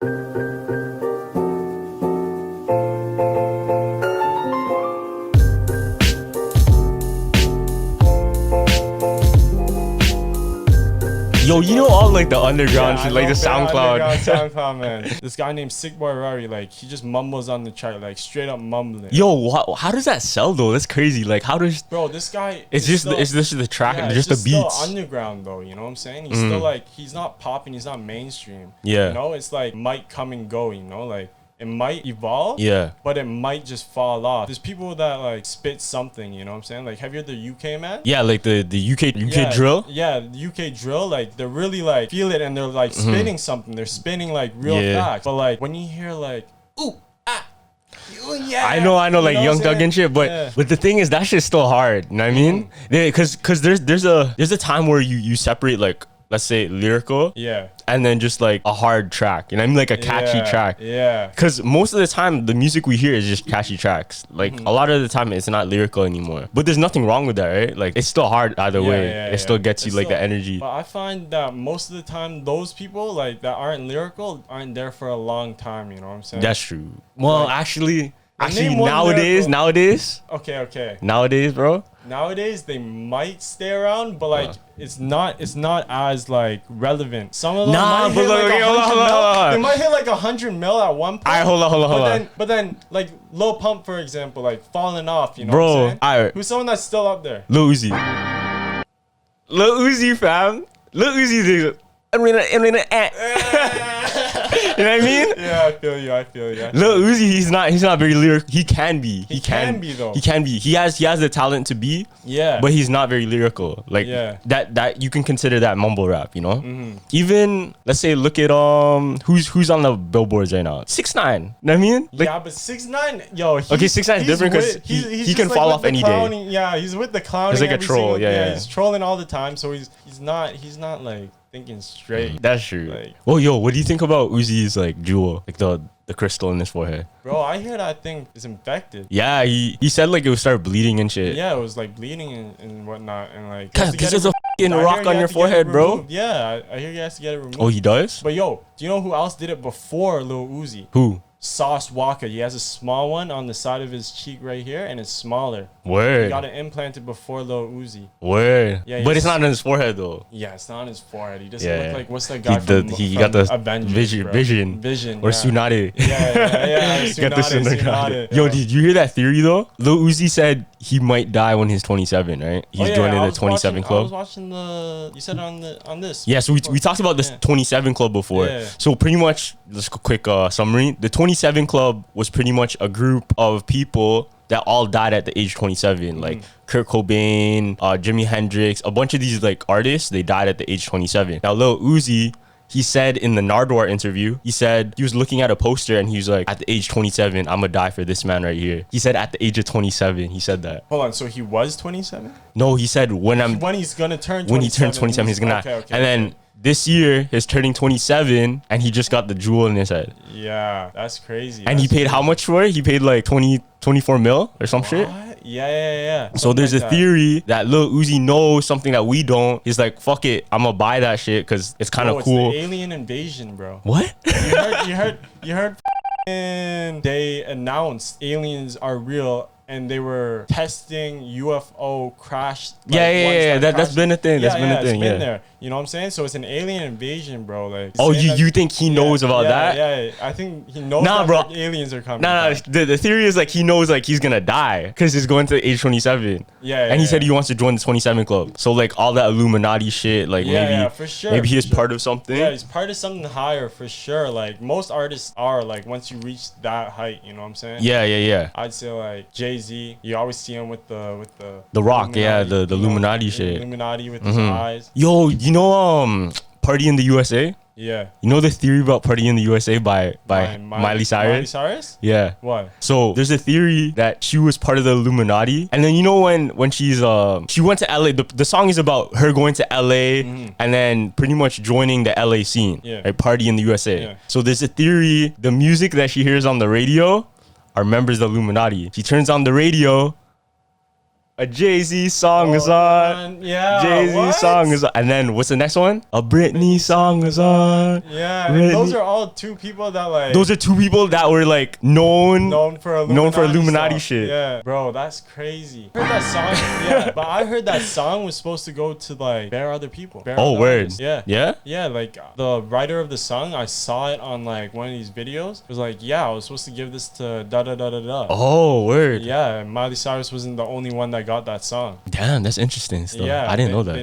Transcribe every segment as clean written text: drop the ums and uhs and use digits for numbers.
Yo, you know all like the underground shit, like the SoundCloud. SoundCloud, man. This guy named Sick Boy Rari, like he just mumbles on the chart, like straight up mumbling. Yo, how does that sell though? That's crazy. Like, how does? Bro, this guy. It's just the track, yeah, just the beats. Still underground though, you know what I'm saying? He's still like, he's not popping, he's not mainstream. Yeah. You know, it's like might come and go. You know, like. It might evolve, yeah, but it might just fall off. There's people that like spit something, you know what I'm saying? Like, have you heard the UK man? Yeah, like the UK drill. Yeah, the UK drill, like they're really like feel it and they're like spinning something. They're spinning like real facts. But like when you hear like ooh ah, yeah, I know, like Young Thug and shit. But the thing is, that shit's still hard. You know what I mean? Yeah, because there's a time where you separate like, let's say lyrical, and then just like a hard track, you know what I mean, like a catchy track. Yeah. Because most of the time the music we hear is just catchy tracks. Like a lot of the time it's not lyrical anymore. But there's nothing wrong with that, right? Like it's still hard either way. It still gets you like the energy. But I find that most of the time those people like that aren't lyrical aren't there for a long time. You know what I'm saying? That's true. Well, like, actually nowadays. Okay. Nowadays, bro. Nowadays they might stay around, but like it's not as like relevant. Some of them might hit like 100 mil. They might hit like 100 mil at one point. Alright, hold on. But then like Lil Pump, for example, like falling off, you know bro, what I'm saying? alright. Who's someone that's still up there? Lil Uzi, fam. Lil Uzi, I mean, you know what I mean? Yeah, I feel you. Lil Uzi, he's not very lyrical. He can be. He can be though. He can be. He has the talent to be. Yeah. But he's not very lyrical. Like that you can consider that mumble rap, you know? Even let's say look at who's on the billboards right now? 6ix9ine. You know what I mean? Like, yeah, but 6ix9ine, yo. Okay, 6ix9ine is different because he can fall off any day. Yeah, he's with the clowning. He's like a troll. Yeah, he's trolling all the time. So he's not like thinking straight. That's true. Like, well, yo, what do you think about Uzi's like jewel, like the crystal in his forehead? Bro, I hear that thing is infected. Yeah, he said like it would start bleeding and shit. Yeah, it was like bleeding and whatnot, and like because there's a fucking rock on your forehead, bro. Yeah, I hear he has to get it removed. Oh, he does? But yo, do you know who else did it before Lil Uzi? Who? Sauce Walker. He has a small one on the side of his cheek right here, and it's smaller. Word. He got it implanted before Lil Uzi. Word. Yeah, but it's not on his forehead though. Yeah, it's not on his forehead. He doesn't look like, what's that guy he got the Avengers, vision or Tsunade. Yeah. Tsunade. Yo, did you hear that theory though? Lil Uzi said he might die when he's 27, right? He's joining the 27 club. I was watching you said on this. Yeah, so we talked about this 27 club before. Yeah. So pretty much, just a quick summary. The 27 club was pretty much a group of people that all died at the age 27, like Kurt Cobain, Jimi Hendrix, a bunch of these like artists, they died at the age 27. Now Lil Uzi, he said in the Nardwar interview, he said he was looking at a poster and he was like, at the age 27, I'm gonna die for this man right here. He said at the age of 27, he said that. Hold on, so he was 27? No, he said when he's gonna turn 27. When he turns 27, he's gonna die. And then this year, he's turning 27 and he just got the jewel in his head. Yeah, that's crazy. And he paid how much for it? He paid like 24 mil or some shit. Yeah. So there's a theory that Lil Uzi knows something that we don't. He's like, fuck it, I'm gonna buy that shit because it's kind of cool. It's the alien invasion, bro. What? You heard they announced aliens are real and they were testing UFO crash. Like, yeah. That's been a thing. That's been a thing. It's been there. You know what I'm saying? So it's an alien invasion, bro. Like, oh, you think he knows about that? Yeah. I think he knows bro. Like, aliens are coming. The theory is like he knows like he's gonna die because he's going to age 27. And he said he wants to join the 27 club. So like all that Illuminati shit, like maybe for sure. Maybe he's part of something. Yeah, he's part of something higher for sure. Like most artists are like once you reach that height, you know what I'm saying? Yeah. I'd say like Jay-Z, you always see him with the rock, the Illuminati shit. Illuminati with his eyes. Yo, you know Party in the USA? Yeah. You know the theory about Party in the USA by Miley Cyrus? Miley Cyrus? Yeah. What? So there's a theory that she was part of the Illuminati. And then you know when she's she went to LA, the song is about her going to LA and then pretty much joining the LA scene. Yeah. Right? Party in the USA. Yeah. So there's a theory the music that she hears on the radio are members of the Illuminati. She turns on the radio A Jay-Z song is on. Yeah. Jay-Z song is on. And then what's the next one? A Britney song is on. Yeah. And those are all two people that like. Those are two people that were like known for Illuminati shit. Yeah. Bro, that's crazy. I heard that song. Yeah. But I heard that song was supposed to go to like bare other people. Word. Yeah. Yeah? Yeah. Like the writer of the song, I saw it on like one of these videos. It was like, yeah, I was supposed to give this to da da da da da. Oh, word. Yeah. And Miley Cyrus wasn't the only one that got that song. Damn, that's interesting still. Yeah, I didn't know that.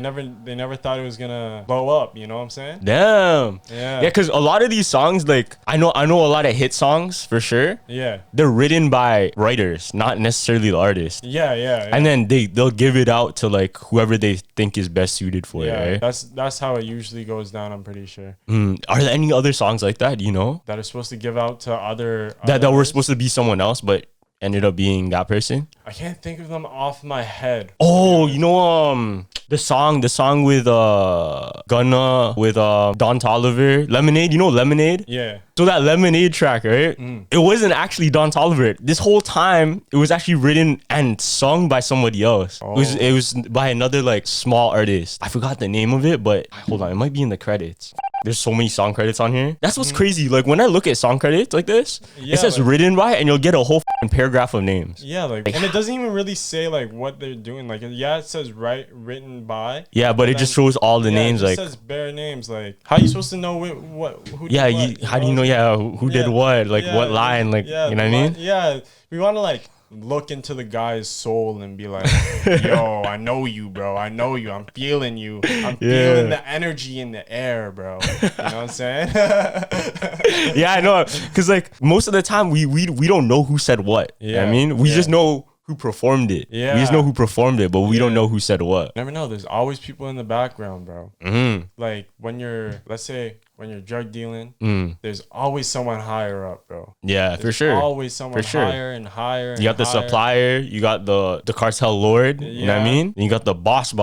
They never thought it was gonna blow up, you know what I'm saying? Damn. Yeah. Yeah, because a lot of these songs, like I know a lot of hit songs for sure. Yeah. They're written by writers, not necessarily the artist. Yeah. And then they'll give it out to like whoever they think is best suited for it, right? That's how it usually goes down, I'm pretty sure. Are there any other songs like that, you know? That are supposed to give out to other that were supposed to be someone else, but ended up being that person? I can't think of them off my head. Oh, you know, the song with Gunna with Don Toliver, Lemonade. You know Lemonade? Yeah. So that Lemonade track, right? It wasn't actually Don Toliver. This whole time, it was actually written and sung by somebody else. Oh. It was by another like small artist. I forgot the name of it, but hold on, it might be in the credits. There's so many song credits on here. That's what's crazy. Like when I look at song credits like this, it says like, written by, and you'll get a whole paragraph of names. Yeah, like and it doesn't even really say like what they're doing. Like yeah, it says written by. Yeah, but it just shows all the names. Like it says bare names. Like how are you supposed to know who? Yeah, did what, how do you know? Yeah, who did what? Like what line? Like you know what I mean? Yeah, we want to like look into the guy's soul and be like, yo, I know you, bro. I know you. I'm feeling you. I'm feeling the energy in the air, bro. You know what I'm saying? Yeah, I know. Because like most of the time we don't know who said what. Yeah. You know what I mean? We just know who performed it. Yeah. We just know who performed it, but we don't know who said what. Never know. There's always people in the background, bro. Like when you're, let's say, when you're drug dealing, there's always someone higher up, bro. Yeah, there's for sure. Always someone higher and higher. You got the supplier, you got the cartel lord, you know what I mean? And you got the boss.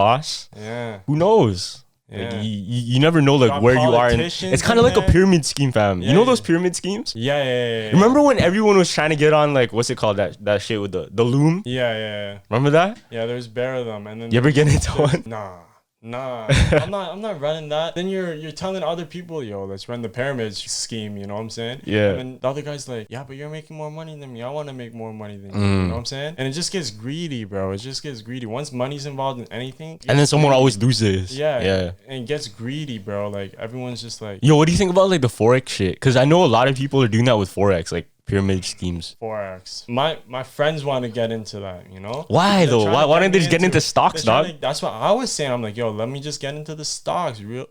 Yeah. Who knows? Yeah. Like you never know like where you are. It's kind of like a pyramid scheme, fam. You know those pyramid schemes? Yeah. Remember when everyone was trying to get on like what's it called that shit with the loom? Yeah. Remember that? Yeah, there's bare of them, and then you ever get into one? Nah, I'm not running that. Then you're telling other people, yo, let's run the pyramid scheme, you know what I'm saying? Yeah. And then the other guy's like, yeah, but you're making more money than me. I want to make more money than you. You know what I'm saying? And it just gets greedy, bro. It just gets greedy. Once money's involved in anything. And then someone always loses. Yeah. And it gets greedy, bro. Like everyone's just like, yo, what do you think about like the Forex shit? Because I know a lot of people are doing that with Forex, like pyramid schemes. Forex. My friends want to get into that, you know? Why though? Why don't they just get into stocks, dog? That's what I was saying. I'm like, yo, let me just get into the stocks, real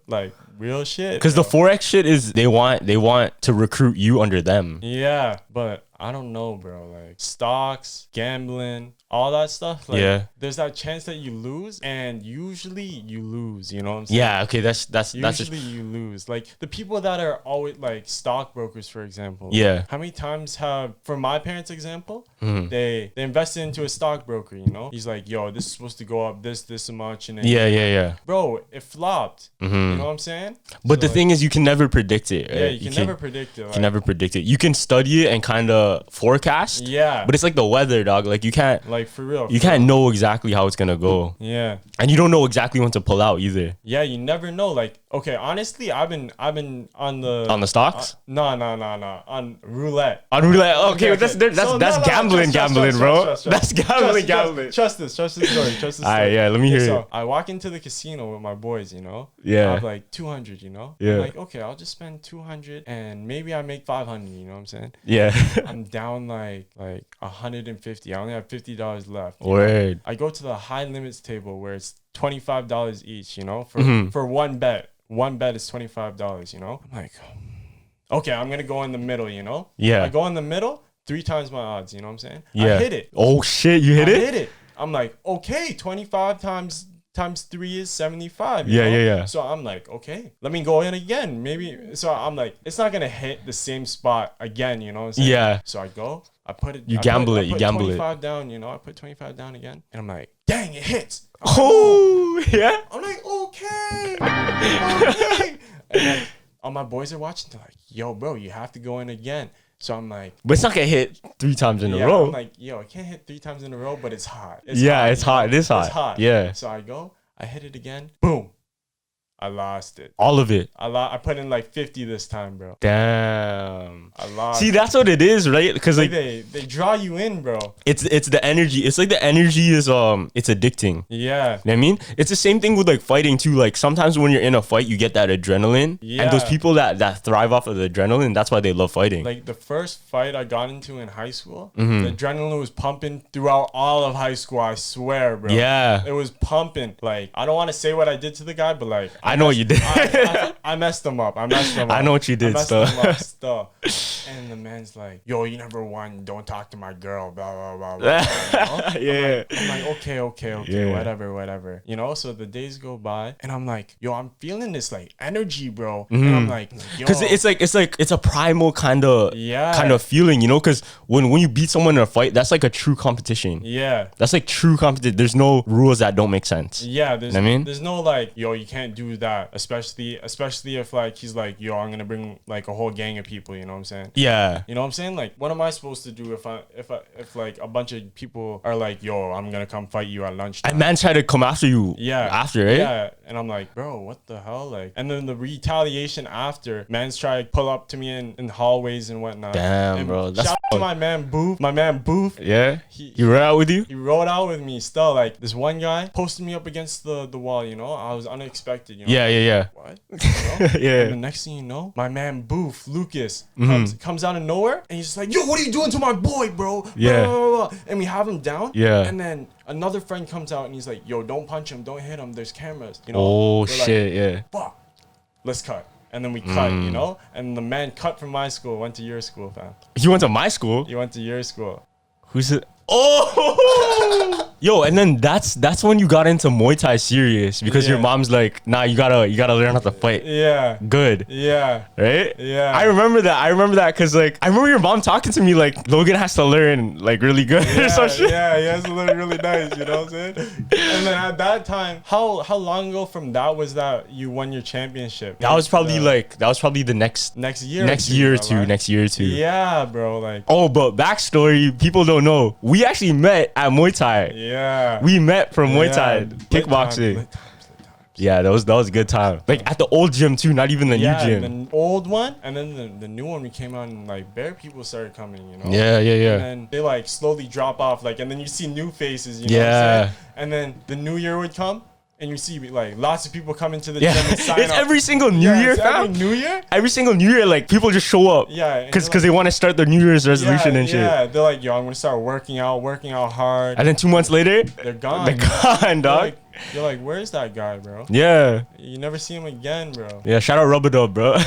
shit. Because the Forex shit is they want to recruit you under them. Yeah, but I don't know, bro. Like stocks, gambling, all that stuff. Like, there's that chance that you lose, and usually you lose. You know what I'm saying? Yeah. Okay. That's usually you lose. Like the people that are always like stockbrokers, for example. Yeah. How many times for my parents' example, they invested into a stockbroker. You know, he's like, yo, this is supposed to go up this much, and then yeah. Bro, it flopped. You know what I'm saying? But the thing is, you can never predict it. Right? Yeah, you can never predict it. You can never predict it. You can study it and kind of forecast. Yeah. But it's like the weather, dog. Like you can't. Like for real. You can't know exactly how it's gonna go. Yeah. And you don't know exactly when to pull out either. Yeah, you never know. Like, okay, honestly, I've been on the stocks. No, on roulette. On roulette. Okay. That's gambling, bro. That's gambling. Trust this story. Alright, yeah. Let me hear it. So I walk into the casino with my boys. You know. Yeah. I have like 200. You know. Yeah. I'm like, okay, I'll just spend 200 and maybe I make 500. You know what I'm saying? Yeah. I'm down like 150. I only have $50 left. Word. I go to the high limits table where it's $25 each, you know, for one bet. One bet is $25, you know? I'm like, okay, I'm going to go in the middle, you know? Yeah. I go in the middle, 3 times my odds, you know what I'm saying? Yeah. I hit it. Oh, shit, you hit it? I hit it. I'm like, okay, 25 times 3 is 75. Yeah. So I'm like, okay, let me go in again. Maybe. So I'm like, it's not going to hit the same spot again, you know what I'm saying? Yeah. So I go. I put it. You gamble it. I put 25 down. You know, I put 25 down again, and I'm like, dang, it hits. Oh, yeah. I'm like, okay. And then all my boys are watching. They're like, yo, bro, you have to go in again. So I'm like, but it's not gonna hit 3 times in a row. I'm like, yo, I can't hit 3 times in a row, but it's hot. It's hot. It's hot. It is hot. It's hot. Yeah. So I go, I hit it again. Boom. I lost it. All of it. I put in like 50 this time, bro. Damn. I lost. See, that's what it is, right? Because like they draw you in, bro. It's the energy. It's like the energy is it's addicting. Yeah. You know what I mean? It's the same thing with like fighting too. Like sometimes when you're in a fight, you get that adrenaline. Yeah. And those people that thrive off of the adrenaline, that's why they love fighting. Like the first fight I got into in high school, the adrenaline was pumping throughout all of high school. I swear, bro. Yeah. It was pumping. Like I don't want to say what I did to the guy, but like I know what you did. I messed him up. I know what you did, stuff. And the man's like, yo, you never won. Don't talk to my girl. Blah, blah, blah, blah. You know? Yeah. I'm like, okay. Yeah. Whatever. You know, so the days go by and I'm like, yo, I'm feeling this like energy, bro. And I'm like, yo. Because it's a primal kind of feeling, you know? Because when you beat someone in a fight, that's like a true competition. Yeah. That's like true competition. There's no rules that don't make sense. Yeah. There's no like, yo, you can't do that. Especially if like he's like, yo, I'm gonna bring like a whole gang of people, you know what I'm saying? Yeah. You know what I'm saying? Like, what am I supposed to do if like a bunch of people are like, yo, I'm gonna come fight you at lunchtime? And man tried to come after you. Yeah. After, right? Yeah. And I'm like, bro, what the hell? Like, and then the retaliation after, man's try to pull up to me in hallways and whatnot. Damn, and bro. That's shout out to my man Booth. Yeah. He rode out with you? He rode out with me still. Like, this one guy posted me up against the wall, you know? I was unexpected, you know? Yeah. What? You know? Yeah. And the next thing you know, my man Booth, Lucas, comes out of nowhere and he's just like, yo, what are you doing to my boy, bro? Yeah. Blah, blah, blah. And we have him down. Yeah. And then another friend comes out and he's like, yo, don't punch him, don't hit him, there's cameras. You know? Oh, We're shit, like, yeah. Fuck. Let's cut. And then we cut, you know? And the man cut from my school, went to your school, fam. He went to my school? He went to your school. Who's it? Oh! Yo, and then that's when you got into Muay Thai serious because your mom's like, nah, you gotta learn how to fight. Yeah. Good. Yeah. Right? Yeah. I remember that because like I remember your mom talking to me like Logan has to learn like really good or some shit. Yeah, he has to learn really nice, you know what I'm saying? And then at that time, how long ago from that was that you won your championship? That was probably the next year or two. Yeah, bro. Like, oh, but backstory, people don't know. We actually met at Muay Thai. Yeah. We met from Muay Thai, kickboxing. Lit times. Yeah, that was a good time. Like at the old gym too, not even the new gym. The old one, and then the new one we came out and like bare people started coming, you know. Yeah. And then they like slowly drop off, like, and then you see new faces, you know what I'm saying? And then the new year would come. And you see like lots of people come into the gym and sign it's up. every single New Year, fam. Every New Year? Every single New Year, like people just show up. Yeah. Because they want to start their New Year's resolution and shit. Yeah, they're like, yo, I'm gonna start working out hard. And then 2 months later, they're gone. They're gone, dog. You're like, where's that guy, bro? Yeah. You never see him again, bro. Yeah, shout out Rubber Dub, bro.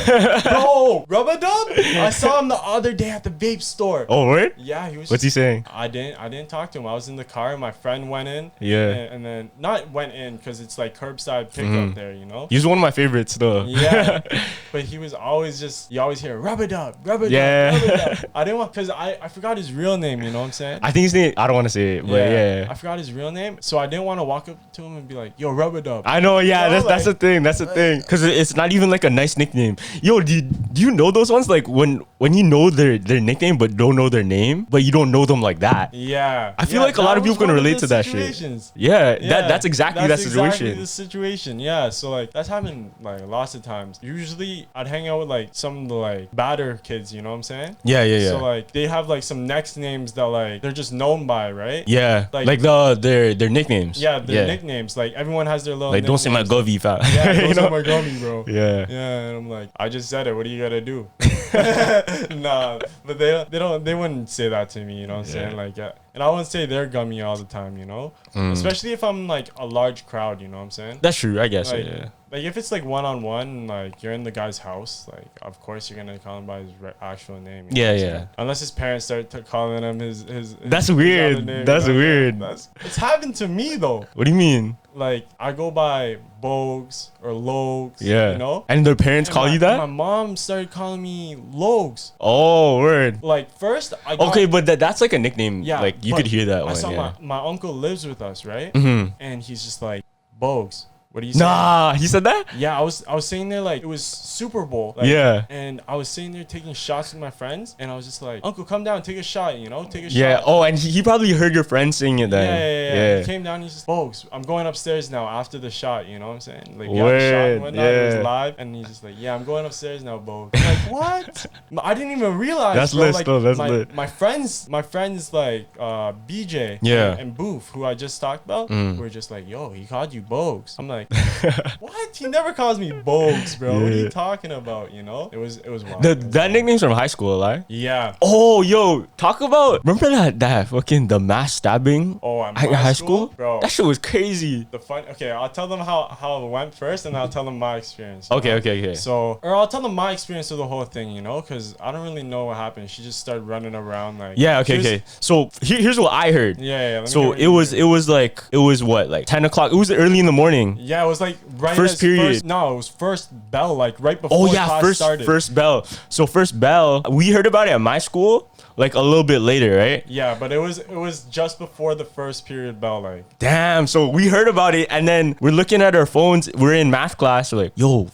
Bro, Rubber Dub? I saw him the other day at the vape store. Oh, word? Yeah, he was. What's he saying? I didn't talk to him. I was in the car. My friend went in. Yeah. And then not went in because it's like curbside pickup there, you know. He's one of my favorites, though. Yeah. But he was always you always hear Rubber Dub. Rubber Dub. I didn't want because I forgot his real name. You know what I'm saying? I think his name. I don't want to say it, but yeah. I forgot his real name, so I didn't want to walk up to him and be like, "Yo, Rubber Dub." I know, yeah. You know, that's the thing. That's the thing. Because it's not even like a nice nickname. Yo, do you know those ones? Like when you know their nickname but don't know their name, but you don't know them like that. Yeah. I feel like a lot of people can relate to that shit. Yeah. That's exactly that situation. Exactly the situation. Yeah. So like that's happened like lots of times. Usually I'd hang out with like some of the like badder kids. You know what I'm saying? Yeah. So like they have like some next names that like they're just known by, right? Yeah. Like their nicknames. Yeah, their nicknames. Like everyone has their little. Like don't say my govy, fam. Yeah, don't say my govy, bro. Yeah. Yeah, and I'm like, I just said it. What do you gotta do? Nah, but they wouldn't say that to me. You know what I'm saying? Like, yeah. And I wouldn't say they're gummy all the time. You know, especially if I'm like a large crowd. You know what I'm saying? That's true. I guess. Like, yeah. Like if it's like one-on-one, like you're in the guy's house, like of course you're gonna call him by his actual name. You know what I'm saying? Unless his parents start calling him his That's weird. That's weird. It's happened to me though. What do you mean? Like I go by Bogues or Logs. Yeah. You know? And their parents call you that? My mom started calling me Logs. Oh, word. Like first I okay, but that's like a nickname. Yeah. Like you could hear that I one. saw my uncle lives with us, right? Mm-hmm. And he's just like, Bogues, What are you saying? Nah, he said that? Yeah, I was sitting there like it was Super Bowl. Like, Yeah. And I was sitting there taking shots with my friends, and I was just like, Uncle, come down, take a shot, you know, take a Yeah. shot. Oh, and he probably heard your friend sing it then. Yeah. He came down, he's just, folks, I'm going upstairs now after the shot, you know what I'm saying? Like, we had a shot and whatnot, it was live, and he's just like, yeah, I'm going upstairs now, Bo. I'm like, what? I didn't even realize. That's bro. lit, Like, though. That's lit. My friends like BJ and Boof, who I just talked about, were just like, yo, he called you Bogues. I'm like, what? He never calls me Bogues, bro. What are you talking about? You know, it was wild. That nickname's from high school, right? Yeah. Oh, yo, talk about, remember that fucking the mass stabbing? Oh, at high school? Bro. That shit was crazy. Okay, I'll tell them how it went first, and I'll tell them my experience. Okay. So, or I'll tell them my experience of the whole thing, you know, because I don't really know what happened. She just started running around like. Yeah, okay. So here's what I heard. Yeah. So it was what, like 10 o'clock? It was early in the morning. Yeah, it was like right first period. It was first bell, like right before class started. First bell. So first bell, we heard about it at my school like a little bit later, right? Yeah, but it was just before the first period bell, like. Damn. So we heard about it, and then we're looking at our phones. We're in math class. We're like, yo,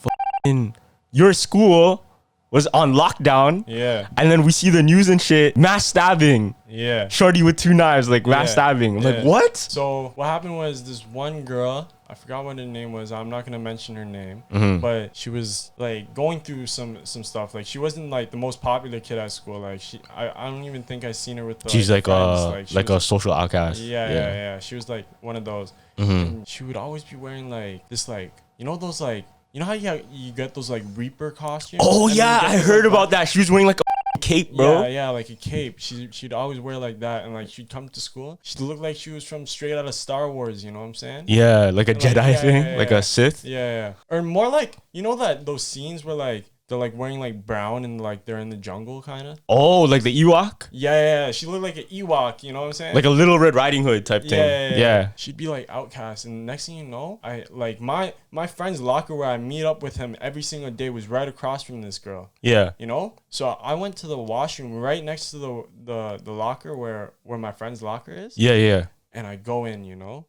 your school was on lockdown. Yeah. And then we see the news and shit. Mass stabbing. Yeah. Shorty with 2 knives, like mass stabbing. I'm like, what? So what happened was this one girl, I forgot what her name was. I'm not gonna mention her name, but she was like going through some stuff. Like she wasn't like the most popular kid at school. Like I don't even think I seen her with. She's like friends. a social outcast. Yeah. She was like one of those. And she would always be wearing like this, like, you know, those like, you know how you get those like Reaper costumes? Oh yeah, I heard about that. She was wearing like a cape, bro. Yeah, like a cape. She'd always wear like that, and like she'd come to school. She looked like she was from straight out of Star Wars. You know what I'm saying? Yeah, like a Jedi thing, like a Sith. Yeah, or more like, you know, that those scenes where like they're like wearing like brown and like they're in the jungle kind of. Oh, like the Ewok? Yeah. She looked like an Ewok, you know what I'm saying? Like a Little Red Riding Hood type thing. Yeah. She'd be like outcast, and next thing you know, I like my friend's locker where I meet up with him every single day was right across from this girl. Yeah. You know? So I went to the washroom right next to the locker where my friend's locker is. Yeah. And I go in, you know?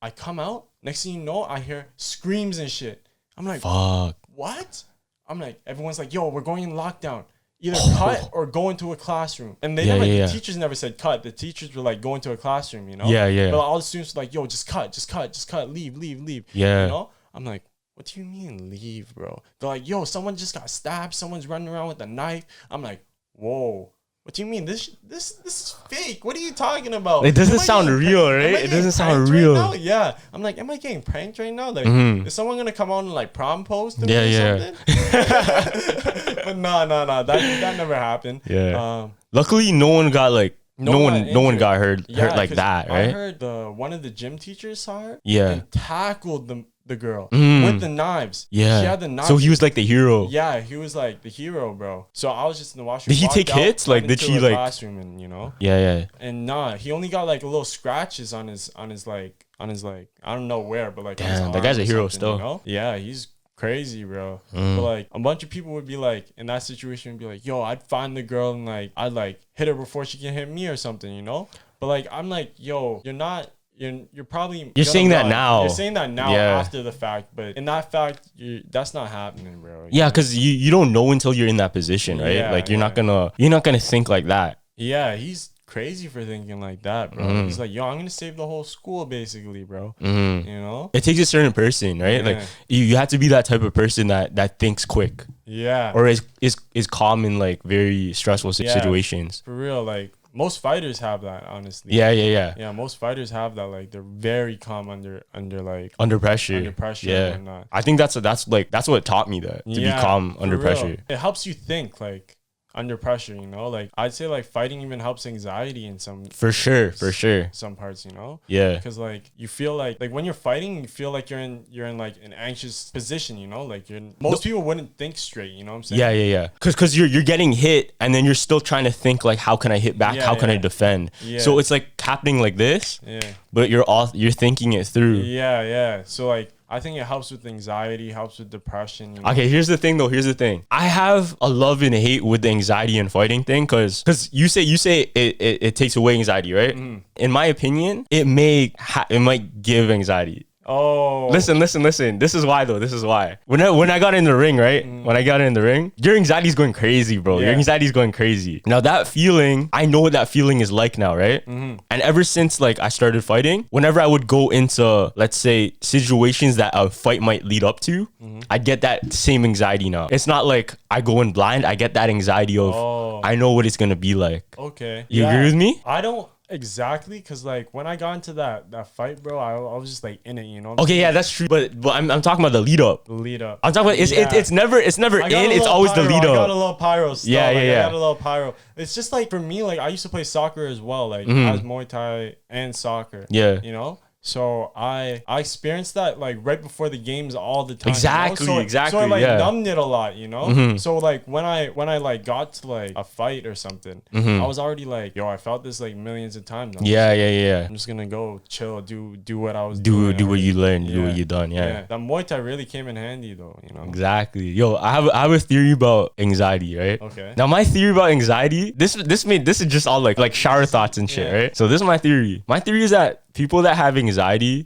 I come out, next thing you know, I hear screams and shit. I'm like, fuck. What? I'm like, everyone's like, yo, we're going in lockdown. Either cut or go into a classroom. And the teachers never said cut. The teachers were like, go into a classroom, you know? Yeah. But all the students were like, yo, just cut, leave. Yeah. You know? I'm like, what do you mean leave, bro? They're like, yo, someone just got stabbed. Someone's running around with a knife. I'm like, whoa. What do you mean? This is fake. What are you talking about? It doesn't sound real, right? It doesn't sound real. Right, yeah. I'm like, am I getting pranked right now? Like, is someone gonna come out and like prom pose to me or something? But no. That never happened. Yeah. Luckily, no one got like no one got hurt like that, right? I heard one of the gym teachers saw her. Yeah. And tackled the girl with the knives. Yeah. She had the knives. So he was like the hero. Yeah, he was like the hero, bro. So I was just in the washroom. Did he take hits? Like, did she like classroom and, you know? Yeah. And he only got like little scratches on his like I don't know where, but like, damn, that guy's a hero still. You know? Yeah, he's crazy, bro. But like a bunch of people would be like in that situation would be like, yo, I'd find the girl and like I'd like hit her before she can hit me or something, you know? But like I'm like, yo, you're probably saying that now. You're saying that now after the fact, but in that fact, that's not happening, bro. Yeah, because you don't know until you're in that position, right? Yeah, like you're not gonna think like that. Yeah, he's crazy for thinking like that, bro. He's like, yo, I'm gonna save the whole school, basically, bro. You know, it takes a certain person, right? Like you have to be that type of person that thinks quick. Yeah, or is calm in like very stressful situations. For real, like. Most fighters have that, honestly. Yeah. Yeah, most fighters have that. Like they're very calm under pressure. Yeah. And whatnot. I think that's what taught me that, to be calm under pressure. It helps you think like under pressure, you know? Like I'd say like fighting even helps anxiety in some For sure. Some parts, you know? Yeah. Because like you feel like when you're fighting, you feel like you're in like an anxious position, you know? Like most people wouldn't think straight, you know what I'm saying? Yeah. Cause you're getting hit and then you're still trying to think like, how can I hit back? How can I defend? Yeah. So it's like happening like this. Yeah. But you're thinking it through. Yeah. So like I think it helps with anxiety, helps with depression. You know? Okay, here's the thing. I have a love and hate with the anxiety and fighting thing because you say it takes away anxiety, right? In my opinion, it might give anxiety. Oh. Listen. This is why though. This is why. When I got in the ring, right? When I got in the ring, your anxiety's going crazy, bro. Your anxiety's going crazy. Now that feeling, I know what that feeling is like now, right? And ever since like I started fighting, whenever I would go into, let's say, situations that a fight might lead up to, I'd get that same anxiety now. It's not like I go in blind. I get that anxiety of I know what it's gonna be like. Okay. You agree with me? I don't exactly, because like when I got into that fight, bro, I was just like in it, you know. Okay, yeah, that's true. But I'm talking about the lead up. The lead up. I'm talking about it's never in. It's always pyro. the lead I got up. a little pyro stuff. Yeah. I got a little pyro. It's just like for me, like I used to play soccer as well, like as Muay Thai and soccer. Yeah. You know. So I experienced that like right before the games all the time. Exactly, you know? exactly. So I like yeah. numbed it a lot, you know. So like when I like got to like a fight or something, I was already like, yo, I felt this like millions of times. Yeah. I'm just gonna go chill, do what I was do doing. what you learned, do what you done. Yeah. That Muay Thai really came in handy though, you know. Exactly. Yo, I have a theory about anxiety, right? Okay. Now my theory about anxiety, this is just all like shower thoughts and shit, right? So this is my theory. My theory is that people that have anxiety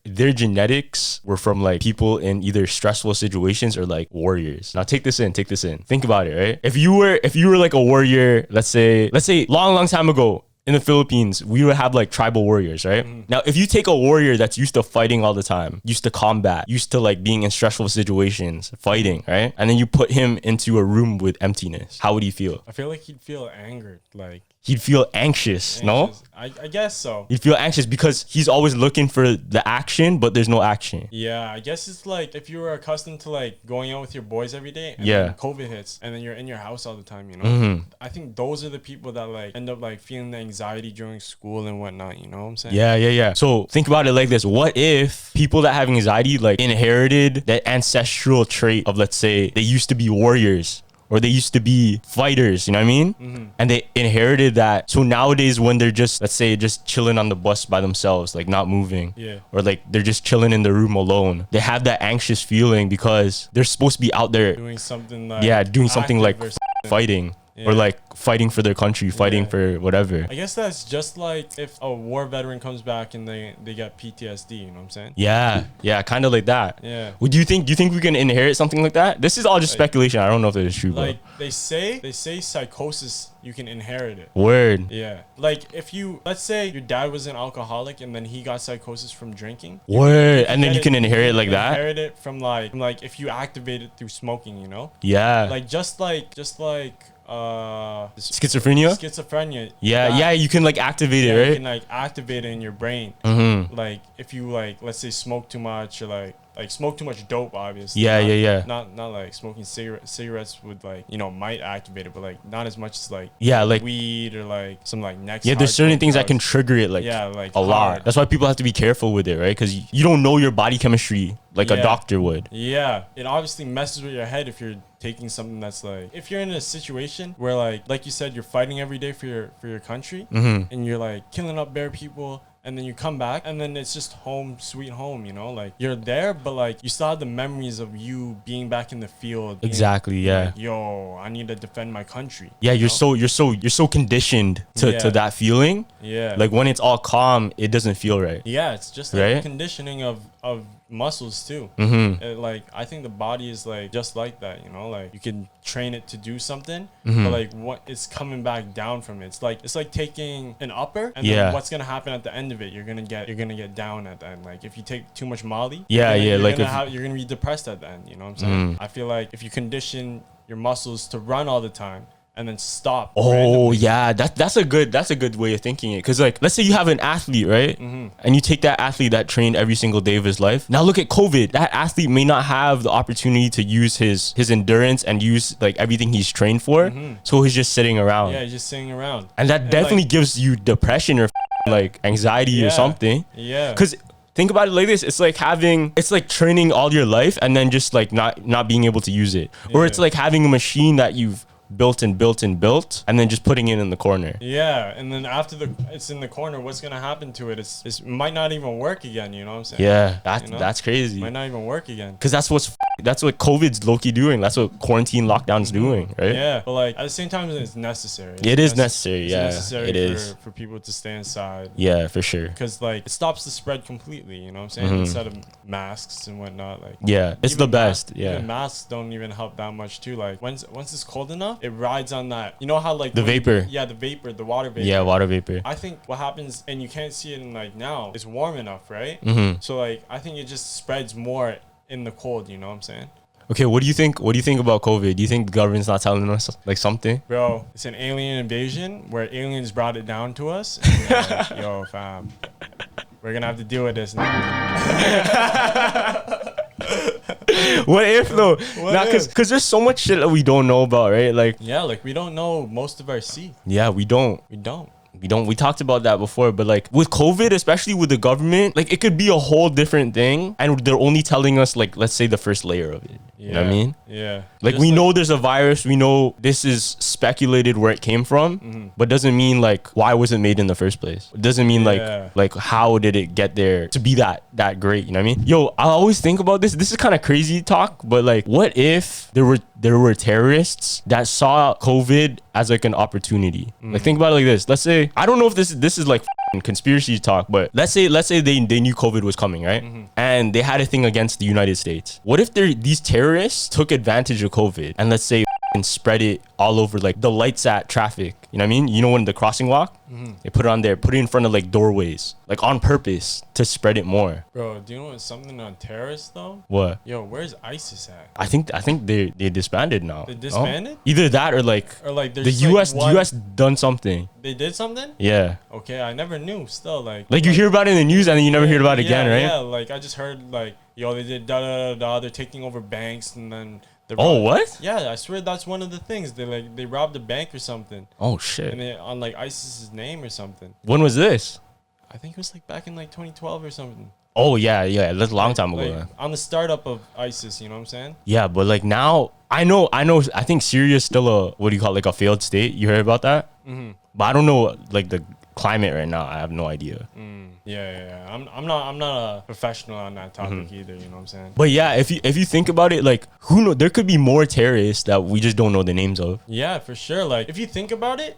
their genetics were from like people in either stressful situations or like warriors. Now take this in. Think about it, right? If you were like a warrior, let's say long time ago in the Philippines, we would have like tribal warriors, right? Now, if you take a warrior that's used to fighting all the time, used to combat, used to like being in stressful situations, fighting, right? And then you put him into a room with emptiness, how would he feel? I feel like he'd feel angered, like he'd feel anxious. No? I guess so. He'd feel anxious because he's always looking for the action, but there's no action. Yeah, I guess it's like if you were accustomed to like going out with your boys every day and then COVID hits and then you're in your house all the time, you know? I think those are the people that like end up like feeling the anxiety during school and whatnot, you know what I'm saying? Yeah. So think about it like this. What if people that have anxiety like inherited that ancestral trait of, let's say, they used to be warriors, or they used to be fighters, you know what I mean? And they inherited that. So nowadays when they're just, let's say, just chilling on the bus by themselves, like not moving, or like they're just chilling in the room alone, they have that anxious feeling because they're supposed to be out there doing something like fighting. Or like fighting for their country, fighting for whatever. I guess that's just like if a war veteran comes back and they get PTSD, you know what I'm saying? Yeah, kind of like that. Yeah. Do you think we can inherit something like that? This is all just speculation. I don't know if it is true. Like they say psychosis, you can inherit it. Word. Yeah. Like if you, let's say your dad was an alcoholic and then he got psychosis from drinking. Word. And then you can inherit like that. Inherit it from like if you activate it through smoking, you know? Yeah. Like just like schizophrenia. Yeah, you can like activate it, right? You can like activate it in your brain. Like if you like, let's say, smoke too much or like smoke too much dope, obviously. Yeah. Not like smoking cigarettes would like, you know, might activate it, but like not as much as like like weed or like some like next. Yeah, there's certain things that can trigger it like a lot. That's why people have to be careful with it, right? Because you don't know your body chemistry like a doctor would. Yeah, it obviously messes with your head if you're taking something that's like, if you're in a situation where like you said, you're fighting every day for your country, and you're like killing up bare people, and then you come back and then it's just home sweet home, you know, like you're there but like you still have the memories of you being back in the field. Exactly. Like, yo, I need to defend my country. Yeah, you're so conditioned to that feeling. Yeah, like when it's all calm, it doesn't feel right. Yeah, it's just like conditioning of muscles too. Like I think the body is like just like that, you know, like you can train it to do something, but like what it's coming back down from it. It's like taking an upper, and then what's gonna happen at the end of it, you're gonna get down at the end. Like if you take too much Molly, you're gonna be depressed at the end, you know what I'm saying? I feel like if you condition your muscles to run all the time and then stop. Oh yeah, that's a good way of thinking it. Because like, let's say you have an athlete, right? And you take that athlete that trained every single day of his life. Now look at COVID. That athlete may not have the opportunity to use his endurance and use like everything he's trained for. So he's just sitting around. Yeah, he's just sitting around. And that definitely gives you depression or like anxiety or something. Yeah. Because think about it like this. It's like training all your life and then just like not being able to use it. Or it's like having a machine that you've built and then just putting it in the corner. Yeah, and then after it's in the corner, what's gonna happen to it? It might not even work again. You know what I'm saying? Yeah, that's crazy. Might not even work again. Because that's what's That's what COVID's low-key doing. That's what quarantine lockdown's doing, right? Yeah, but like at the same time, it's necessary. It is necessary. It's Yeah, necessary it is for people to stay inside. Yeah, for sure. Because like it stops the spread completely. You know what I'm saying? Instead of masks and whatnot. Like yeah, it's the best. Yeah, even masks don't even help that much too. Like once it's cold enough, it rides on that. You know how like the vapor. The vapor, the water vapor. Yeah, water vapor. I think what happens, and you can't see it in like now, it's warm enough, right? So like I think it just spreads more in the cold. You know what I'm saying? Okay, what do you think? What do you think about COVID? Do you think the government's not telling us like something? Bro, it's an alien invasion where aliens brought it down to us. And like, yo, fam, we're gonna have to deal with this now. What if though? Because there's so much shit that we don't know about, right? Like yeah, like we don't know most of our sea. Yeah, we don't. We talked about that before, but like with COVID, especially with the government, like it could be a whole different thing, and they're only telling us like, let's say the first layer of it. Yeah. You know what I mean? Yeah. Like we know there's a virus, we know this is speculated where it came from, but doesn't mean like why was it made in the first place? It doesn't mean like how did it get there to be that great? You know what I mean? Yo, I always think about this. This is kind of crazy talk, but like what if there were terrorists that saw COVID as like an opportunity? Like think about it like this. Let's say, I don't know if this is like conspiracy talk, but let's say they knew COVID was coming, right? And they had a thing against the United States. What if these terrorists took advantage of COVID and let's say and spread it all over like the lights at traffic? You know what I mean? You know, when the crossing walk, they put it on there, put it in front of like doorways, like on purpose to spread it more. Bro, do you know what's something on terrorists though? What? Yo, where's ISIS at? I think they disbanded now. They disbanded? Either that or like the US done something. They did something? Yeah. Okay, I never knew. Still like you hear about it in the news and then you never hear about it again, right? Yeah, like I just heard like, yo, they did da da da da. They're taking over banks and then. Oh, what? Yeah, I swear that's one of the things. They robbed a bank or something. Oh shit! And on like ISIS's name or something. When was this? I think it was like back in like 2012 or something. Oh yeah, that's a long time ago. Like, on the startup of ISIS, you know what I'm saying? Yeah, but like now, I know. I think Syria's still like a failed state. You heard about that? But I don't know like the climate right now. I have no idea. Yeah. I'm not a professional on that topic either. You know what I'm saying? But yeah, if you think about it, like who knows? There could be more terrorists that we just don't know the names of. Yeah, for sure. Like if you think about it,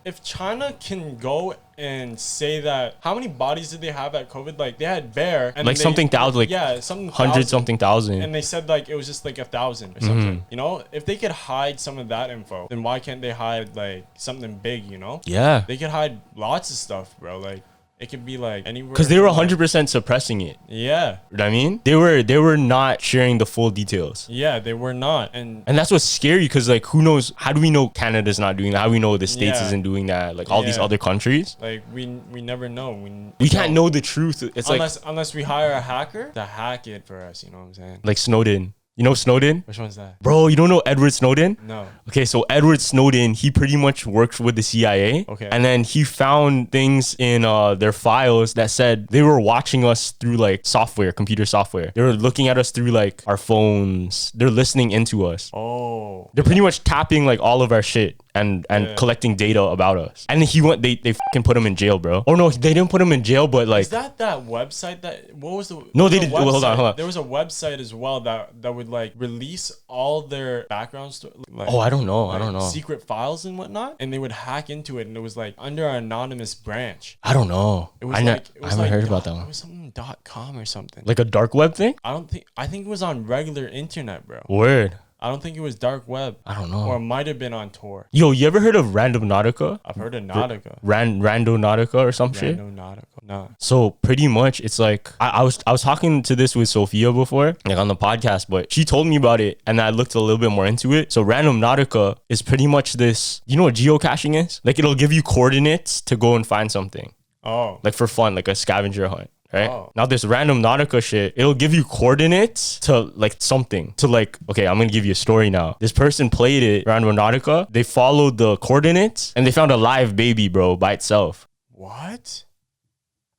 if China can go and say that, how many bodies did they have at COVID? Like they had bare and like something thousand, like something 100 something thousand, and they said like it was just like 1,000 or something. You know, if they could hide some of that info, then why can't they hide like something big? You know? Yeah, they could hide lots of stuff, bro. Like it could be like anywhere. Because they were 100% suppressing it. Yeah. You know what I mean? They were not sharing the full details. Yeah, they were not. And that's what's scary because like who knows? How do we know Canada's not doing that? How do we know the States isn't doing that? Like all these other countries? Like we never know. We can't know the truth. It's unless we hire a hacker to hack it for us, you know what I'm saying? Like Snowden. You know Snowden? Which one's that? Bro, you don't know Edward Snowden? No. Okay, so Edward Snowden, he pretty much worked with the CIA. Okay. And then he found things in their files that said they were watching us through like software, computer software. They were looking at us through like our phones. They're listening into us. Oh. They're pretty much tapping like all of our shit and collecting data about us. And they fucking put him in jail, bro. Or no, they didn't put him in jail, but like... Is that website what was the... No, they did... Well, hold on. There was a website as well that would like release all their background story. Like, I don't know. Secret files and whatnot. And they would hack into it and it was like under an anonymous branch. I don't know. It was I haven't heard about that one. It was something .com or something. Like a dark web thing? I think it was on regular internet, bro. Word. I don't think it was dark web. I don't know. Or it might have been on Tor. Yo, you ever heard of Random Nautica? I've heard of Nautica. Rando Nautica or some shit? Rando Nautica. No. So pretty much it's like I was talking to this with Sophia before, like on the podcast, but she told me about it and I looked a little bit more into it. So Random Nautica is pretty much this, you know what geocaching is? Like it'll give you coordinates to go and find something. Oh. Like for fun, like a scavenger hunt. Right? Oh. Now this Random Nautica shit, it'll give you coordinates to like something. To like, okay, I'm gonna give you a story now. This person played it, Random Nautica. They followed the coordinates and they found a live baby, bro, by itself. What?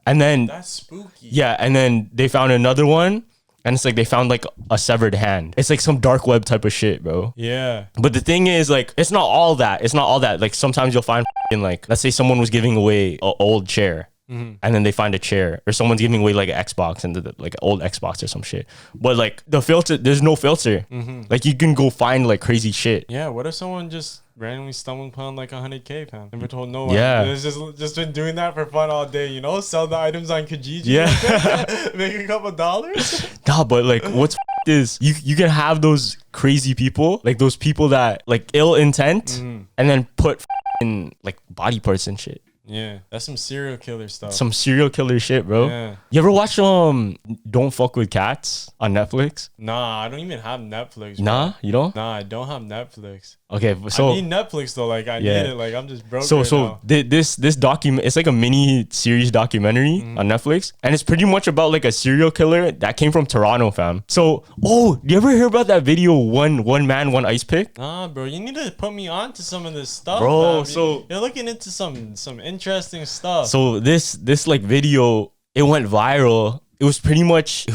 And then that's spooky. Yeah, and then they found another one. And it's like they found like a severed hand. It's like some dark web type of shit, bro. Yeah. But the thing is, like, it's not all that. Like sometimes you'll find like, let's say someone was giving away an old chair. and then they find a chair, or someone's giving away like an Xbox and like an old Xbox or some shit. But like the filter, there's no filter. Like you can go find like crazy shit. Yeah, what if someone just randomly stumbled upon like 100K, fam? Never told no one. Yeah. It's just been doing that for fun all day, you know? Sell the items on Kijiji. Yeah. Make a couple dollars. Nah, but like what's is you can have those crazy people, like those people that like ill intent, and then put in like body parts and shit. Yeah, that's some serial killer stuff. Some serial killer shit, bro. Yeah. You ever watch Don't Fuck with Cats on Netflix? Nah, I don't even have Netflix. Bro. Nah, you don't? Nah, I don't have Netflix. Okay, so I need Netflix though. Like I need it. Like I'm just broke. So right now. this document, it's like a mini series documentary on Netflix, and it's pretty much about like a serial killer that came from Toronto, fam. So do you ever hear about that video, one man, one ice pick? Nah, bro, you need to put me on to some of this stuff, bro. fam. So you're looking into some interesting stuff. So this like video, it went viral. It was pretty much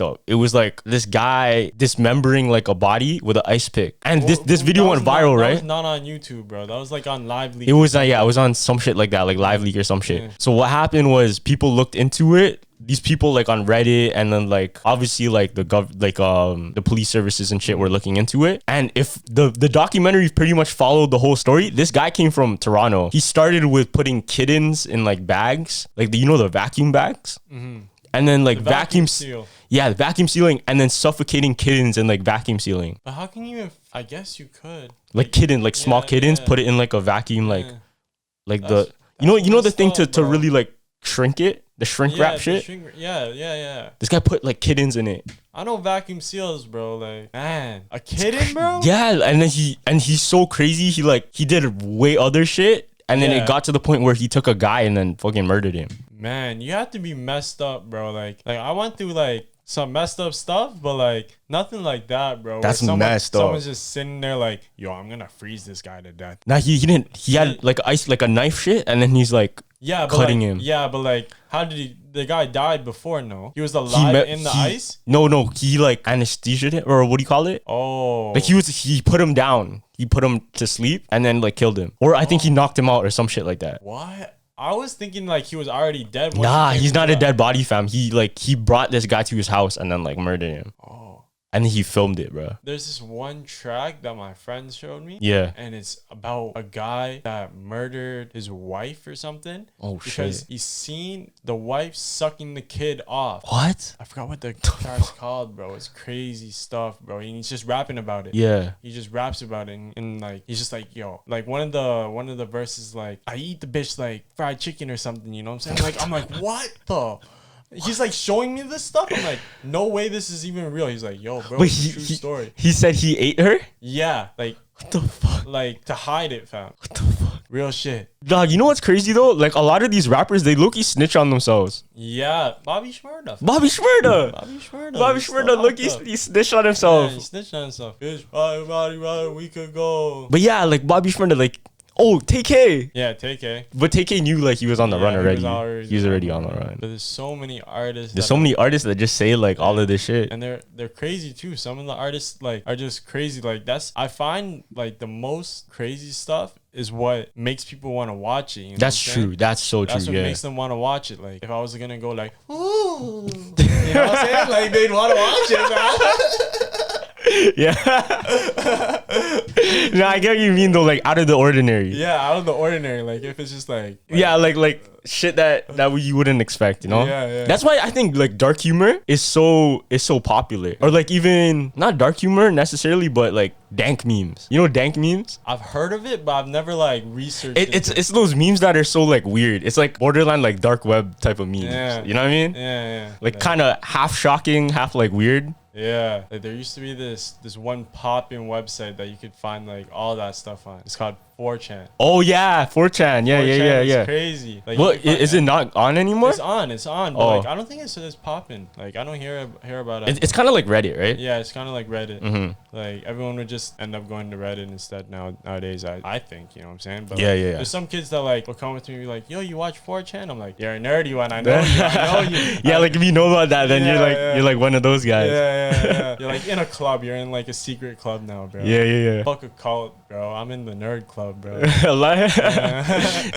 up. It was like this guy dismembering like a body with an ice pick, and this video went viral, right? That was not on YouTube, bro. That was like on Live Leak. It was it was on some shit like that, like Live Leak or some shit. Yeah. So what happened was people looked into it. These people like on Reddit, and then like obviously like the police services and shit were looking into it. And if the documentary pretty much followed the whole story, this guy came from Toronto. He started with putting kittens in like bags, like the vacuum bags. And then like vacuum seal. Yeah, vacuum sealing, and then suffocating kittens and like vacuum sealing. But how can you even, I guess you could. Like kitten, like small kittens, put it in like a vacuum, like the the thing to really like shrink it, the shrink wrap shit. Yeah. This guy put like kittens in it. I know vacuum seals, bro. Like, man, a kitten, bro? Yeah, and then he's so crazy. He did way other shit, and then it got to the point where he took a guy and then fucking murdered him. Man, you have to be messed up, bro. Like I went through like some messed up stuff, but like nothing like that, bro. That's messed up. Someone's just sitting there like, yo, I'm gonna freeze this guy to death. Nah, he didn't. He had like ice, like a knife shit, and then he's like cutting him. Yeah, but like, how did the guy died before? No, he was alive in the ice. No, he like anesthesiaed it, or what do you call it? Oh, like he put him down. He put him to sleep and then like killed him, or I think he knocked him out or some shit like that. What? I was thinking like he was already dead. Nah, he's not a dead body, fam. He brought this guy to his house and then like murdered him. Oh. And he filmed it, bro. There's this one track that my friends showed me. Yeah. And it's about a guy that murdered his wife or something. Oh, because he's seen the wife sucking the kid off. What? I forgot what the track's called, bro. It's crazy stuff, bro. And he's just rapping about it. Yeah. He just raps about it. And like, he's just like, yo, like one of the verses, like, I eat the bitch like fried chicken or something, you know what I'm saying? Like, I'm like, what the? He's like showing me this stuff. I'm like, no way this is even real. He's like, yo, bro, it's a true story. He said he ate her? Yeah. Like, what the fuck? Like, to hide it, fam. What the fuck? Real shit. Dog, you know what's crazy though? Like a lot of these rappers, they low-key snitch on themselves. Yeah. Bobby Shmurda, look, he snitched on himself. Yeah, he snitched on himself. Bitch, we could go. But yeah, like Bobby Shmurda, like, oh, TK. Yeah, TK. But TK knew like he was on the run already. He was already on the run. But there's so many artists. There's so many artists that just say like all of this shit. And they're crazy too. Some of the artists like are just crazy. Like I find like the most crazy stuff is what makes people want to watch it. You know that's true. That's so true. That's what makes them want to watch it. Like if I was gonna go like, ooh, you know what I'm saying? Like they'd want to watch it, man. Yeah. No, I get what you mean though, like out of the ordinary. Yeah, out of the ordinary. Like if it's just like yeah, like shit that you wouldn't expect, you know? Yeah. That's why I think like dark humor is so popular. Or like even not dark humor necessarily, but like dank memes. You know dank memes? I've heard of it, but I've never like researched it. It's those memes that are so like weird. It's like borderline like dark web type of memes. Yeah. You know what I mean? Yeah. Like kind of half shocking, half like weird. Yeah, like there used to be this one pop-in website that you could find like all that stuff on. It's called 4chan. Oh yeah, 4chan. Yeah. It's crazy. Like, well, is it not on anymore? It's on. But like I don't think it's popping. Like I don't hear about it. It's kind of like Reddit, right? Yeah, it's kind of like Reddit. Mm-hmm. Like everyone would just end up going to Reddit instead nowadays. I think, you know what I'm saying? But yeah. There's some kids that like will come up to me and be like, yo, you watch 4chan? I'm like, you're a nerdy one. I know you. Yeah, like if you know about that, then you're like one of those guys. Yeah. You're like in a club. You're in like a secret club now, bro. Yeah. Fuck a cult, bro. I'm in the nerd club. out, bro.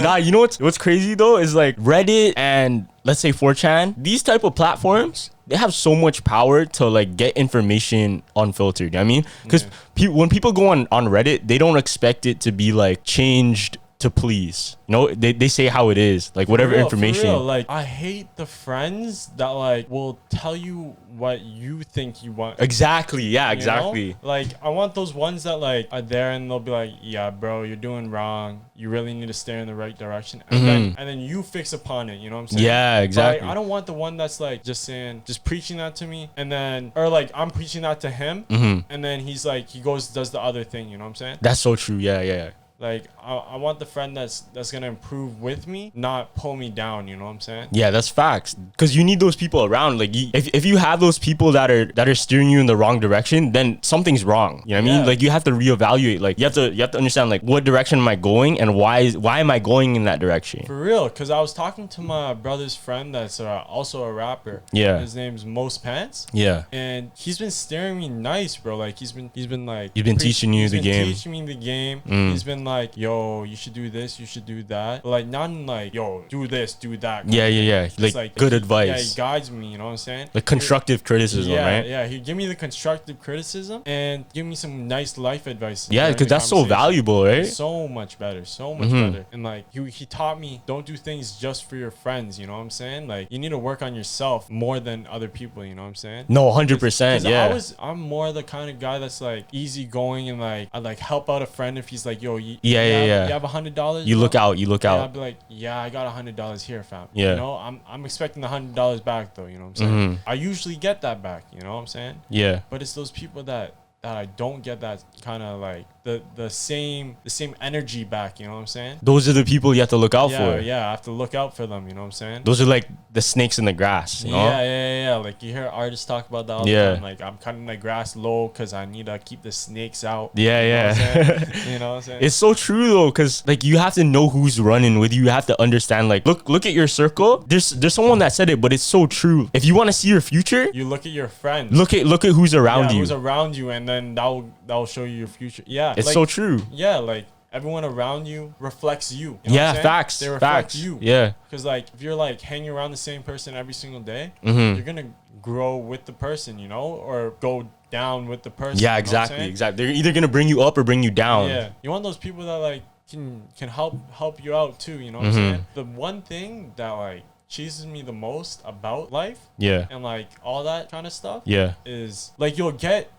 Nah, you know what's crazy though is like Reddit and let's say 4chan, these type of platforms, they have so much power to like get information unfiltered. You know what I mean? Because when people go on Reddit, they don't expect it to be like changed to please. You know, they say how it is, like whatever information. For real. Like, I hate the friends that like will tell you what you think you want. Exactly. Yeah, exactly. You know? Like, I want those ones that like are there and they'll be like, yeah, bro, you're doing wrong. You really need to steer in the right direction. And then you fix upon it. You know what I'm saying? Yeah, exactly. But, like, I don't want the one that's like just preaching that to me, and then, or like I'm preaching that to him, and then he's like, he goes, does the other thing. You know what I'm saying? That's so true. Yeah. Like, I want the friend that's gonna improve with me, not pull me down. You know what I'm saying? Yeah, that's facts. Because you need those people around. Like, if you have those people that are steering you in the wrong direction, then something's wrong. You know what I mean? Like, you have to reevaluate. Like, you have to understand like what direction am I going and why am I going in that direction? For real, because I was talking to my brother's friend that's also a rapper. Yeah. His name's Most Pants. Yeah. And he's been steering me nice, bro. Like, he's been teaching you the game. Teaching me the game. He's been like, yo, you should do this, you should do that. But like, not in like, yo, do this, do that. Yeah. Like good advice. Yeah, he guides me, you know what I'm saying? Like constructive criticism, right? Yeah, he give me the constructive criticism and give me some nice life advice. Yeah, because that's so valuable, right? So much better, better. And like, he taught me, don't do things just for your friends, you know what I'm saying? Like, you need to work on yourself more than other people, you know what I'm saying? No, 100%, yeah. I'm more the kind of guy that's like easygoing and like, I like help out a friend if he's like, yo, you have $100. You look out. Yeah, I'd be like, yeah, I got $100 here, fam. Yeah. You know, I'm expecting the $100 back though. You know what I'm saying? I usually get that back. You know what I'm saying? Yeah. But it's those people that I don't get that kind of like the same energy back. You know what I'm saying? Those are the people you have to look out for. Yeah, I have to look out for them. You know what I'm saying? Those are like the snakes in the grass. You know? Yeah. Like, you hear artists talk about that all the time. Like, I'm cutting the grass low because I need to keep the snakes out. Yeah. You know what I'm saying? It's so true though, because like you have to know who's running with you. You have to understand. Like, look at your circle. There's someone that said it, but it's so true. If you want to see your future, you look at your friends. Look at who's around you. Who's around you, and then that'll show you your future. Yeah, it's like, so true. Yeah, like everyone around you reflects you. You know facts. They reflect you. Yeah. Because like if you're like hanging around the same person every single day, you're gonna grow with the person, you know, or go down with the person. Yeah, exactly. They're either gonna bring you up or bring you down. Yeah. You want those people that like can help you out too. You know what I'm saying? The one thing that like cheeses me the most about life, and like all that kind of stuff, is like you'll get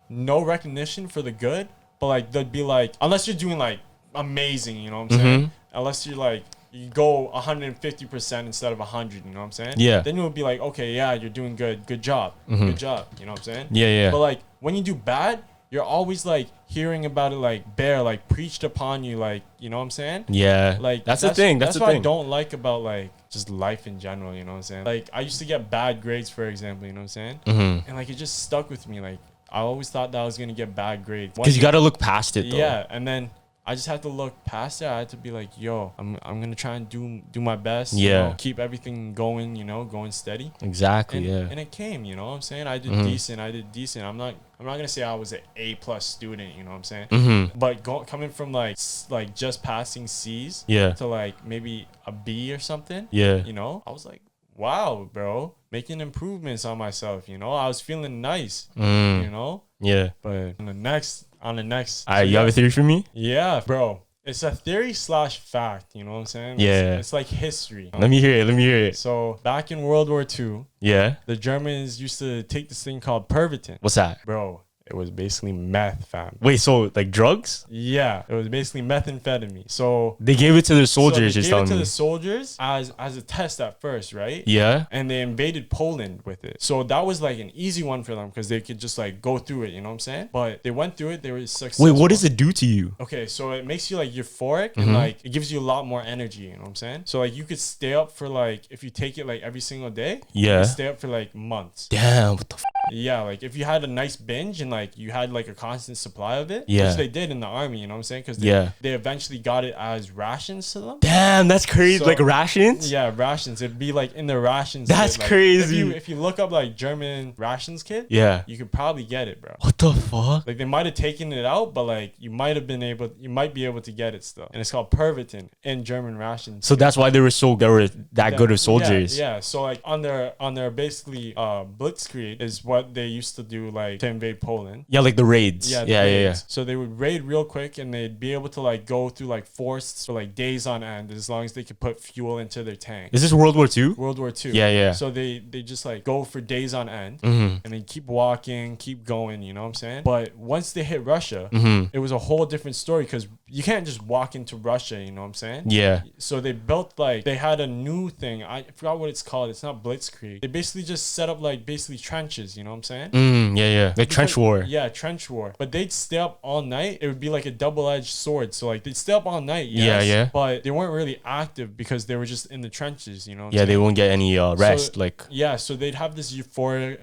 no recognition for the good, but like they'd be like, unless you're doing like amazing, you know what I'm saying? Unless you're like, you go 150% instead of 100, you know what I'm saying? Yeah. Then you'll be like, okay, yeah, you're doing good job, good job, you know what I'm saying? Yeah. But like when you do bad, you're always like hearing about it like like preached upon you, like, you know what I'm saying? Yeah. Like that's the thing. That's what I don't like about like just life in general, you know what I'm saying? Like I used to get bad grades, for example, you know what I'm saying? And like it just stuck with me. Like I always thought that I was gonna get bad grades. Because you gotta look past it though. Yeah, and then I just had to look past it. I had to be like, yo, I'm gonna try and do my best. Yeah. You know, keep everything going, you know, going steady. Exactly. And it came, you know what I'm saying? I did decent. I'm not gonna say I was an A+ student, you know what I'm saying? But coming from like just passing C's to like maybe a B or something, you know, I was like, wow, bro, making improvements on myself, you know. I was feeling nice, you know. Yeah. But on the next all right, you have a theory for me? Yeah, bro. It's a theory / fact, you know what I'm saying? It's like history. Let me hear it. So back in World War II, the Germans used to take this thing called Pervitin. What's that? Bro, it was basically meth, fam. Wait, so like drugs? Yeah, it was basically methamphetamine. So they gave it to the soldiers. So they gave it to the soldiers as a test at first, right? Yeah. And they invaded Poland with it. So that was like an easy one for them because they could just like go through it. You know what I'm saying? But they went through it. They were successful. Wait, what does it do to you? Okay, so it makes you like euphoric and like it gives you a lot more energy. You know what I'm saying? So like you could stay up for like if you take it like every single day. You could stay up for like months. Damn, what the. Yeah, like if you had a nice binge and like you had like a constant supply of it, Yeah. which they did in the army, you know what I'm saying? Because they eventually got it as rations to them. Damn, that's crazy. So, like rations? Yeah, rations. It'd be like in the rations. That's kit. Like, crazy. If you look up like German rations kit, Yeah. you could probably get it, bro. What the fuck? Like they might have taken it out, but like you might be able to get it still. And it's called Pervitin in German rations. So that's why they were that good of soldiers. Yeah. So like on their basically blitzkrieg is what they used to do like to invade Poland. Yeah, like the raids. Yeah. So they would raid real quick and they'd be able to like go through like forests for like days on end as long as they could put fuel into their tank. Is this World War II? World War II. Yeah. So they just like go for days on end Mm-hmm. and then keep walking, keep going, you know what I'm saying? But once they hit Russia, Mm-hmm. it was a whole different story because you can't just walk into Russia, you know what I'm saying? Yeah. So they built like, they had a new thing. I forgot what it's called. It's not blitzkrieg. They basically just set up like basically trenches, you know what I'm saying? Yeah. Like trench war. Yeah, trench war. But they'd stay up all night. It would be like a double-edged sword. So like they'd stay up all night, yes, Yeah. but they weren't really active because they were just in the trenches, you know what I'm Yeah, saying? they won't get any rest. So, like yeah, so they'd have this euphoria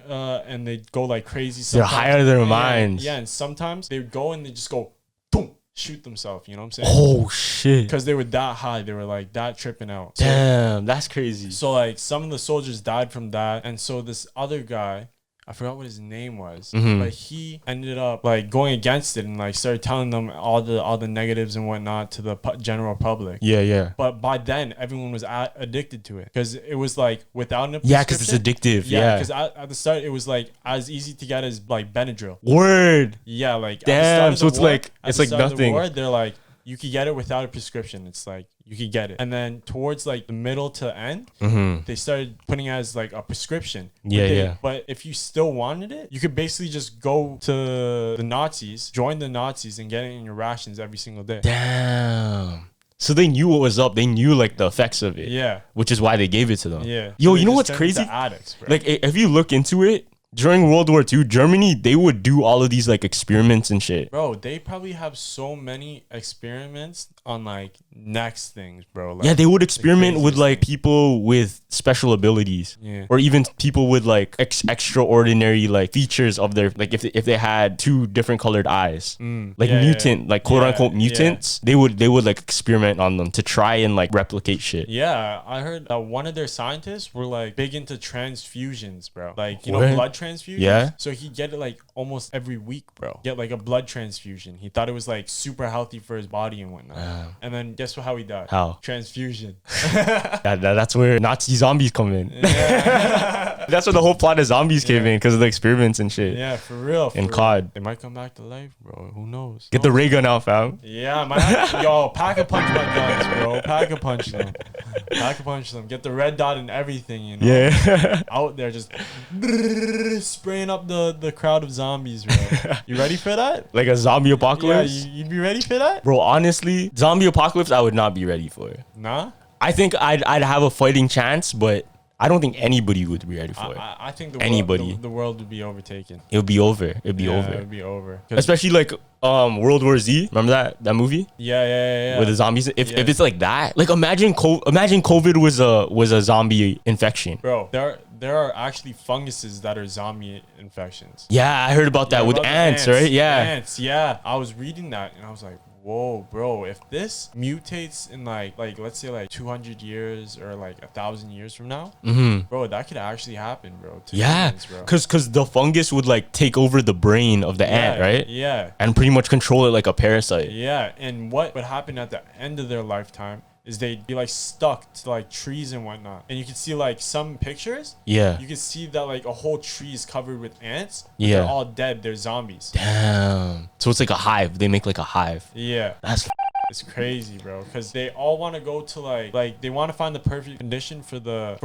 and they'd go like crazy. they're Sometimes. higher than their minds. Yeah, and sometimes they would go and they just go boom, shoot themselves, you know what I'm saying? Oh shit. Because they were that high, they were like that tripping out. Damn, that's crazy. So like some of the soldiers died from that, and so this other guy, I forgot what his name was, but he ended up like going against it and like started telling them all the negatives and whatnot to the general public. Yeah. But by then, everyone was addicted to it because it was like without a prescription. Yeah, because it's addictive. Yeah. Because at the start, it was like as easy to get as like Benadryl. Word. Yeah, like damn. So it's like nothing. They're like you could get it without a prescription. It's like you could get it, and then towards like the middle to end, they started putting it as like a prescription. But if you still wanted it, you could basically just go to the Nazis, join the Nazis, and get it in your rations every single day. Damn. So they knew what was up. They knew like the effects of it. Yeah. Which is why they gave it to them. Yeah. Yo, So you know they what's just turned crazy? into addicts, bro. Like if you look into it, during World War II, Germany, they would do all of these like experiments and shit. Bro, they probably have so many experiments on like next things, bro. Like, Yeah, they would experiment with craziest like things. people with special abilities. Yeah. Or even people with like extraordinary like features of their like if they had two different colored eyes. Like mutant, like quote unquote mutants, they would like experiment on them to try and like replicate shit. Yeah, I heard that one of their scientists were like big into transfusions, bro. Like, you What? know, blood transfusions. Yeah. So he'd get it like almost every week, bro. Get like a blood transfusion. He thought it was like super healthy for his body and whatnot. And then guess how he died? How? Transfusion. That's where Nazi zombies come in. That's where the whole plot of zombies came in because of the experiments and shit. Yeah, for real. And real. COD. They might come back to life, bro. Who knows? Get the ray gun out, fam. Yeah, man. Yo, pack a punch my guns, bro. Pack a punch them. Pack a punch them. Get the red dot and everything, you know? Yeah. Out there just spraying up the crowd of zombies, bro. You ready for that? Like a zombie apocalypse. Yeah, you'd be ready for that? Bro, honestly, zombie apocalypse, I would not be ready for it. Nah? I think I'd have a fighting chance, but I don't think anybody would be ready for it. I think the world would be overtaken. It would be over. It'd be over. It would be over. Especially like World War Z. Remember that movie? Yeah. With the zombies. If it's like that, like imagine COVID was a zombie infection. Bro, there are actually funguses that are zombie infections. Yeah, I heard about that with ants, right? Yeah. Ants, yeah. I was reading that and I was like, whoa, bro, if this mutates in like let's say like 200 years or like 1,000 years from now, bro, that could actually happen, bro. Yeah, humans, bro. cause the fungus would like take over the brain of the ant, right? Yeah. And pretty much control it like a parasite. Yeah, and what would happen at the end of their lifetime is they'd be like stuck to like trees and whatnot. And you can see like some pictures. Yeah. You can see that like a whole tree is covered with ants. Yeah. They're all dead. They're zombies. Damn. So it's like a hive. They make like a hive. Yeah. That's It's crazy, bro, because they all want to go to like they want to find the perfect condition for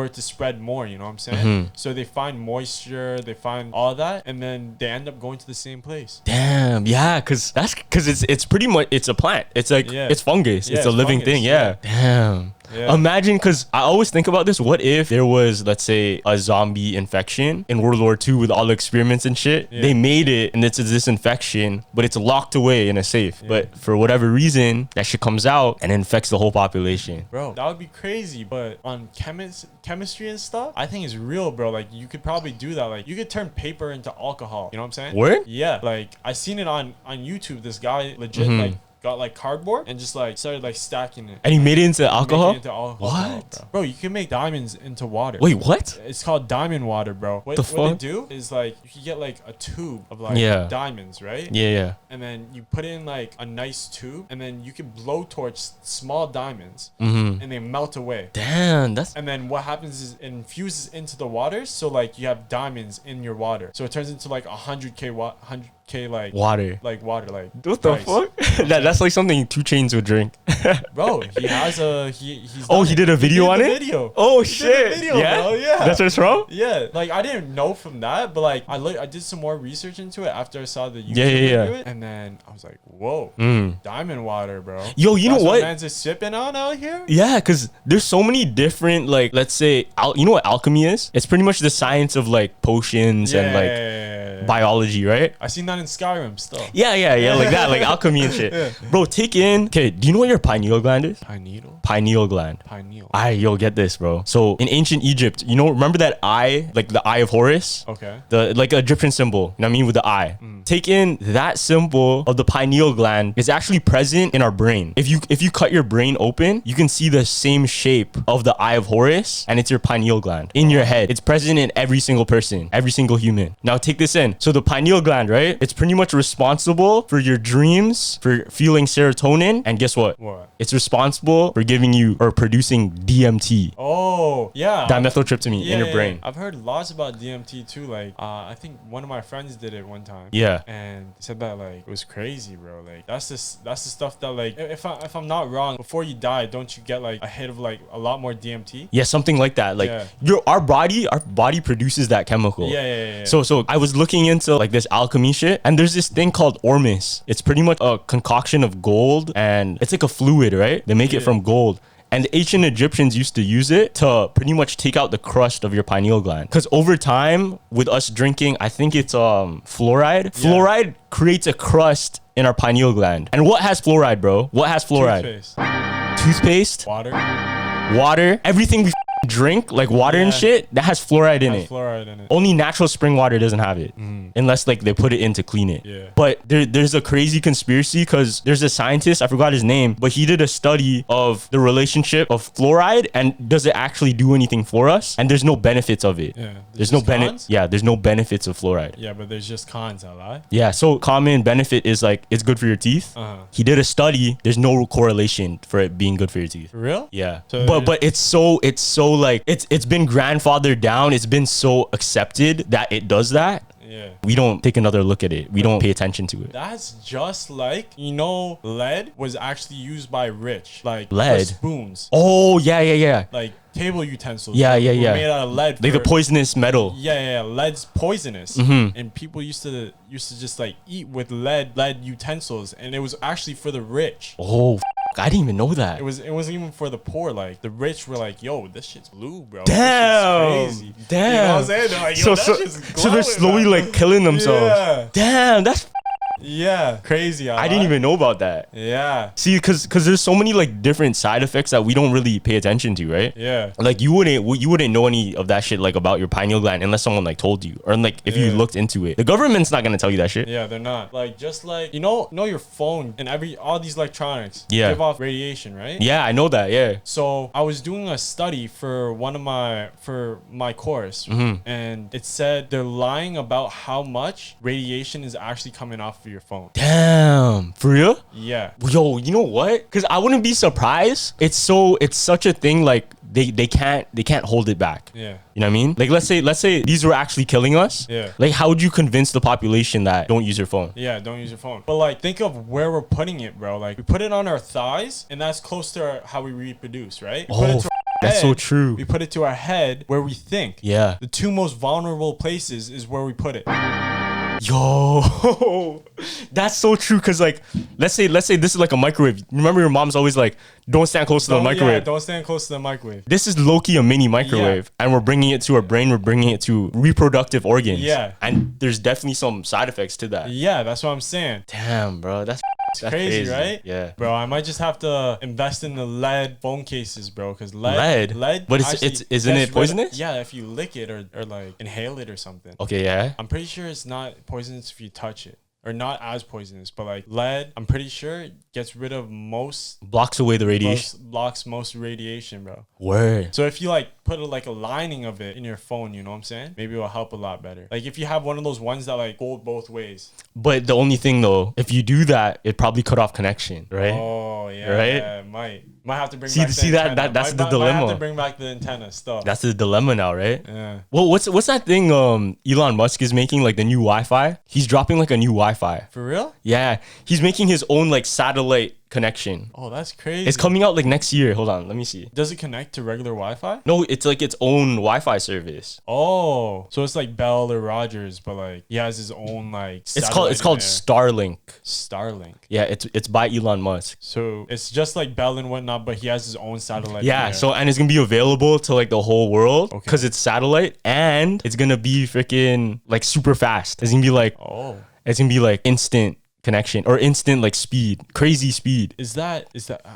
it to spread more, you know what I'm saying? So they find moisture, they find all that, and then they end up going to the same place. damn. Yeah, cause it's pretty much it's a plant. It's like it's fungus. Yeah, it's a living fungus, thing. Yeah. Damn. Yeah. Imagine, because I always think about this. What if there was, let's say, a zombie infection in World War II with all the experiments and shit? Yeah. They made it and it's a disinfection, but it's locked away in a safe. Yeah. But for whatever reason, that shit comes out and infects the whole population. Bro, that would be crazy. But on chemistry and stuff, I think it's real, bro. Like, you could probably do that. Like, you could turn paper into alcohol. You know what I'm saying? Word? Yeah. Like, I seen it on YouTube. This guy legit, like, got like cardboard and just like started like stacking it. And he made it into alcohol? Into alcohol, What? bro, you can make diamonds into water. Wait, what? It's called diamond water, bro. What they do is like you can get like a tube of like diamonds, right? Yeah. And then you put in like a nice tube, and then you can blowtorch small diamonds, Mm-hmm. and they melt away. Damn, that's... And then what happens is it infuses into the water, so like you have diamonds in your water. So it turns into like 100K like water. Like What the fuck? That's like something 2 Chainz would drink. Bro, he has a he's Oh, he did a video on it? Video. Oh He shit. did a video, Yeah? bro. Yeah. That's what it's from? Yeah, like I didn't know from that, but like I did some more research into it after I saw the YouTube Yeah. video, and then I was like, whoa, diamond water, bro. Yo, you That's know what? Man's just sipping on out here. Yeah, because there's so many different, like, let's say, you know what alchemy is? It's pretty much the science of like potions and like biology, right? I seen that in Skyrim still. Yeah, like that, like alchemy and shit. Bro, take in. Okay, do you know what your pineal gland is? Pineal gland. Pineal. Yo, get this, bro. So in ancient Egypt, you know, remember that eye, like the eye of Horus? Okay. The like Egyptian symbol, you know what I mean, with the eye. Take in that symbol of the pineal gland is actually present in our brain. If you cut your brain open, you can see the same shape of the eye of Horus, and it's your pineal gland in your head. It's present in every single person, every single human. Now take this in. So the pineal gland, right? It's pretty much responsible for your dreams, for feeling serotonin, and guess what? What? It's responsible for giving you or producing DMT. Oh, yeah. Dimethyltryptamine in your brain. I've heard lots about DMT too. Like, I think one of my friends did it one time. Yeah. And they said that like it was crazy, bro. Like that's the stuff that like if I'm not wrong, before you die, don't you get like a hit of like a lot more DMT? Yeah, something like that. Like our body produces that chemical. Yeah. So I was looking into like this alchemy shit, and there's this thing called ormus. It's pretty much a concoction of gold, and it's like a fluid, right? They make it from gold. And the ancient Egyptians used to use it to pretty much take out the crust of your pineal gland. Because over time, with us drinking, I think it's fluoride. Yeah. Fluoride creates a crust in our pineal gland. And what has fluoride, bro? What has fluoride? Toothpaste. Water. Everything we drink, like water and shit, that has fluoride in it. Only natural spring water doesn't have it, unless like they put it in to clean it. Yeah. But there's a crazy conspiracy because there's a scientist, I forgot his name, but he did a study of the relationship of fluoride and does it actually do anything for us? And there's no benefits of it. Yeah. There's no benefits. Yeah, there's no benefits of fluoride. Yeah, but there's just cons, I lie. Yeah, so common benefit is like it's good for your teeth. He did a study. There's no correlation for it being good for your teeth. For real? Yeah. So but it's so like it's been grandfathered down. It's been so accepted that it does that. Yeah. We don't take another look at it. We don't pay attention to it. That's just like, you know, lead was actually used by rich. Like lead spoons. Oh, yeah. Like table utensils. Yeah. Made out of lead. Like the poisonous metal. Yeah. Lead's poisonous. And people used to just like eat with lead utensils, and it was actually for the rich. Oh, I didn't even know that. It wasn't even for the poor. Like the rich were like, "Yo, this shit's blue, bro. Damn, this shit's crazy." damn. You know what I'm saying? They're like, "Yo, that shit's glowing, so they're slowly like killing themselves. Yeah. Damn, that's crazy. I didn't even know about that. Yeah. See, because there's so many like different side effects that we don't really pay attention to, right? Yeah. Like you wouldn't know any of that shit like about your pineal gland unless someone like told you, or like if you looked into it. The government's not gonna tell you that shit. Yeah, they're not. Like just like you know your phone and all these electronics give off radiation, right? Yeah, I know that. Yeah. So I was doing a study for my course, and it said they're lying about how much radiation is actually coming off of your phone. Damn, for real? Yeah. Yo, you know what? Because I wouldn't be surprised. It's such a thing. Like they can't hold it back. Yeah. You know what I mean? Like let's say these were actually killing us. Yeah. Like how would you convince the population that don't use your phone? Yeah, don't use your phone. But like think of where we're putting it, bro. Like we put it on our thighs, and that's close to how we reproduce, right? That's so true. We put it to our head where we think. Yeah. The two most vulnerable places is where we put it. Yo, that's so true. Cause like, let's say this is like a microwave. Remember your mom's always like, don't stand close to the microwave. Yeah, don't stand close to the microwave. This is low-key a mini microwave, and we're bringing it to our brain. We're bringing it to reproductive organs. Yeah, and there's definitely some side effects to that. Yeah, that's what I'm saying. Damn, bro, that's crazy, right? Yeah, bro, I might just have to invest in the lead phone cases, bro, because lead. But isn't it poisonous? Yeah, if you lick it or like inhale it or something. Okay, yeah. I'm pretty sure it's not poisonous if you touch it. Or not as poisonous, but like lead, I'm pretty sure it gets rid of blocks away the radiation. Blocks most radiation, bro. Word. So if you like put a lining of it in your phone, you know what I'm saying? Maybe it'll help a lot better. Like if you have one of those ones that like go both ways. But the only thing though, if you do that, it probably cut off connection, right? Oh yeah, right. Yeah, might have to bring back that's the dilemma. Might have to bring back the antenna stuff. That's the dilemma now, right? Yeah. Well, what's that thing Elon Musk is making, like the new Wi-Fi? He's dropping like a new Wi-Fi. For real? Yeah, he's making his own like satellite connection. Oh, that's crazy. It's coming out like next year. Hold on, let me see. Does it connect to regular Wi-Fi? No, it's like its own Wi-Fi service. Oh, so it's like Bell or Rogers, but like he has his own like. It's called Starlink. Starlink. Yeah, it's by Elon Musk. So it's just like Bell and whatnot, but he has his own satellite. Yeah. So and it's gonna be available to like the whole world because it's satellite, and it's gonna be freaking like super fast. It's gonna be like it's gonna be like instant connection or instant like speed, crazy speed. Is that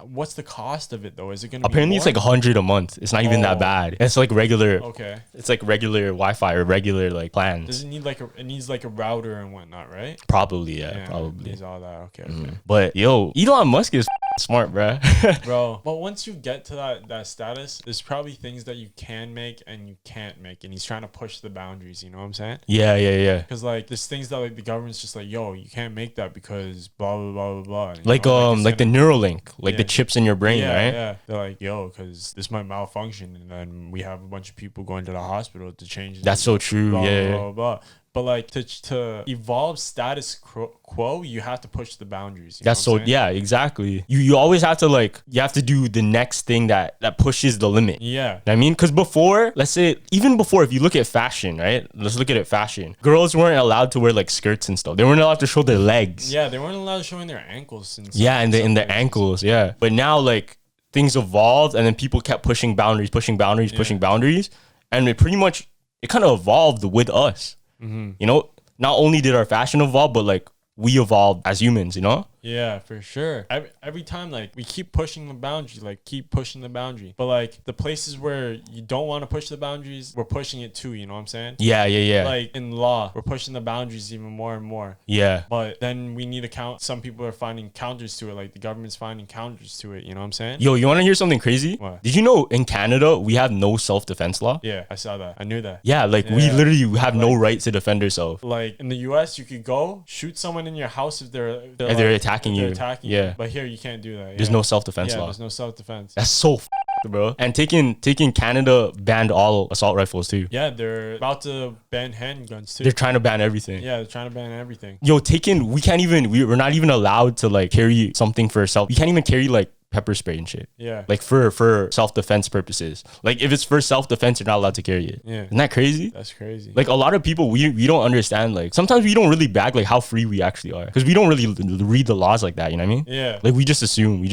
what's the cost of it though? Is it gonna apparently be it's like 100 a month. It's not even that bad. It's like regular. Okay. It's like regular Wi-Fi or regular like plans. Does it need it needs like a router and whatnot, right? Probably, yeah probably. It needs all that. Okay. But yo, Elon Musk is smart, bro. Bro, but once you get to that status, there's probably things that you can make and you can't make, and he's trying to push the boundaries. You know what I'm saying? Yeah. Because like there's things that like the government's just like, yo, you can't make that because blah blah blah blah blah. Like like the Neuralink, like the chips in your brain, right? Yeah. They're like, yo, because this might malfunction, and then we have a bunch of people going to the hospital to change. That's so true. Blah, yeah. Blah, blah, blah. But like to evolve status quo, you have to push the boundaries. That's so exactly. You always have to you have to do the next thing that pushes the limit. Yeah. You know what I mean? Because before, let's say even before, if you look at fashion, right? Let's look at it fashion. Girls weren't allowed to wear like skirts and stuff. They weren't allowed to show their legs. Yeah, they weren't allowed showing their ankles and stuff. Yeah, and in their ankles, yeah. But now like things evolved, and then people kept pushing boundaries, and it kind of evolved with us. Mm-hmm. You know, not only did our fashion evolve, but like we evolved as humans, you know? Yeah, for sure. Every time, like, we keep pushing the boundary, but like the places where you don't want to push the boundaries, we're pushing it too, you know what I'm saying? Yeah. Like in law, we're pushing the boundaries even more and more. Yeah. But then we need to count. Some people are finding counters to it, like the government's finding counters to it, you know what I'm saying? Yo, you want to hear something crazy? What? Did you know in Canada, we have no self-defense law? Yeah, I saw that. I knew that. Yeah, we literally have no right to defend ourselves. Like in the US, you could go shoot someone in your house if they're attacking you. Yeah. But here you can't do that. There's no self-defense law. There's no self-defense. That's so bro. And taking Canada banned all assault rifles too. Yeah, they're about to ban handguns too. They're trying to ban everything. Yeah, they're trying to ban everything. Yo, we're not even allowed to like carry something for ourselves. You can't even carry like pepper spray and shit. Yeah. Like for self-defense purposes. Like if it's for self-defense, you're not allowed to carry it. Yeah. Isn't that crazy? That's crazy. Like a lot of people, we don't understand. Like sometimes we don't really bag like how free we actually are. Because we don't really read the laws like that, you know what I mean? Yeah. Like we just assume.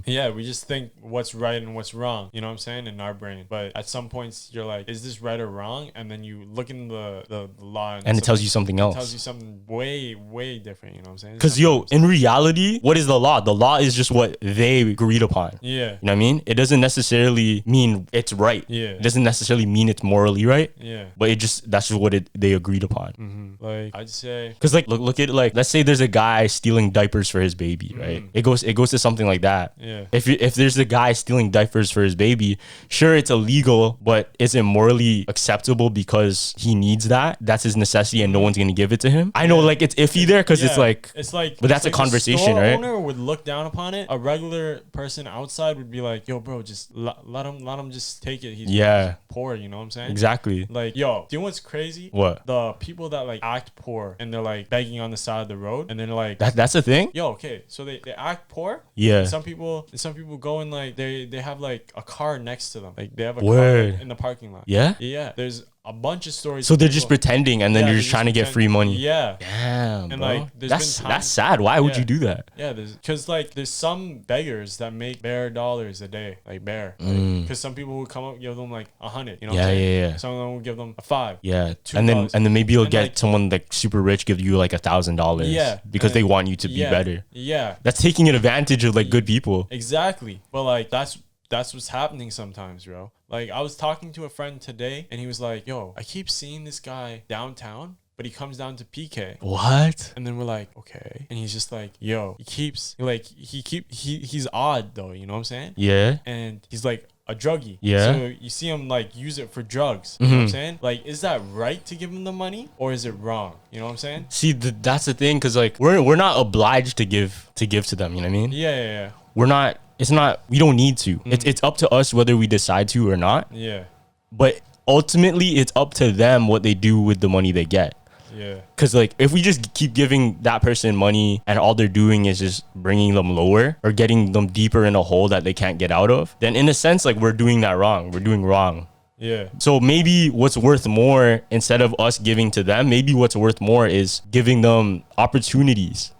Yeah, we just think what's right and what's wrong. You know what I'm saying? In our brain. But at some points you're like, is this right or wrong? And then you look in the law and it tells you something else. It tells you something way, way different, you know what I'm saying? Because in reality, what is the law? The law is just what they agreed upon. Yeah. You know what I mean? It doesn't necessarily mean it's right. Yeah. It doesn't necessarily mean it's morally right. Yeah. But that's just what they agreed upon. Mm-hmm. Like I'd say, because like look at like, let's say there's a guy stealing diapers for his baby, right? It goes to something like that. Yeah. If there's a guy stealing diapers for his baby, sure it's illegal, but is it morally acceptable because he needs that? That's his necessity, and no one's gonna give it to him. I know like it's iffy there because it's like, but that's a conversation, the store right? owner would look down upon it. A regular person outside would be like, yo bro, just let him just take it. He's poor, you know what I'm saying? Exactly. Like, yo, do you know what's crazy? What? The people that like act poor and they're like begging on the side of the road, and then like that's a thing. Yo, okay, so they act poor. Yeah. Some people go in like they have like a car next to them, like they have a Word. car in the parking lot. Yeah. Yeah. There's a bunch of stories. So they're just pretending, and then you're just trying to get free money. Yeah. Damn, And bro. like, That's sad. Why would you do that? Yeah, because like there's some beggars that make bare dollars a day, like bare. Because some people would come up, give them like 100. You know. Yeah. Some of them will give them a 5. Yeah, $2. and then maybe you'll get like, someone like super rich give you like $1,000. Yeah, because they want you to be better. Yeah, that's taking advantage of like good people. Exactly. But like that's what's happening sometimes, bro. Like I was talking to a friend today, and he was like, "Yo, I keep seeing this guy downtown, but he comes down to PK." What? And then we're like, okay. And he's just like, yo, he's odd though, you know what I'm saying? Yeah. And he's like a druggie. Yeah. So you see him like use it for drugs. You know what I'm saying? Like, is that right to give him the money, or is it wrong? You know what I'm saying? See, that's the thing, because like we're not obliged to give to them. You know what I mean? Yeah. We're not. It's not. We don't need to. It's up to us whether we decide to or not. Yeah. But ultimately, it's up to them what they do with the money they get. Yeah. Because like if we just keep giving that person money and all they're doing is just bringing them lower or getting them deeper in a hole that they can't get out of, then in a sense like we're doing that wrong. We're doing wrong. Yeah. So maybe what's worth more, instead of us giving to them, maybe what's worth more is giving them opportunities.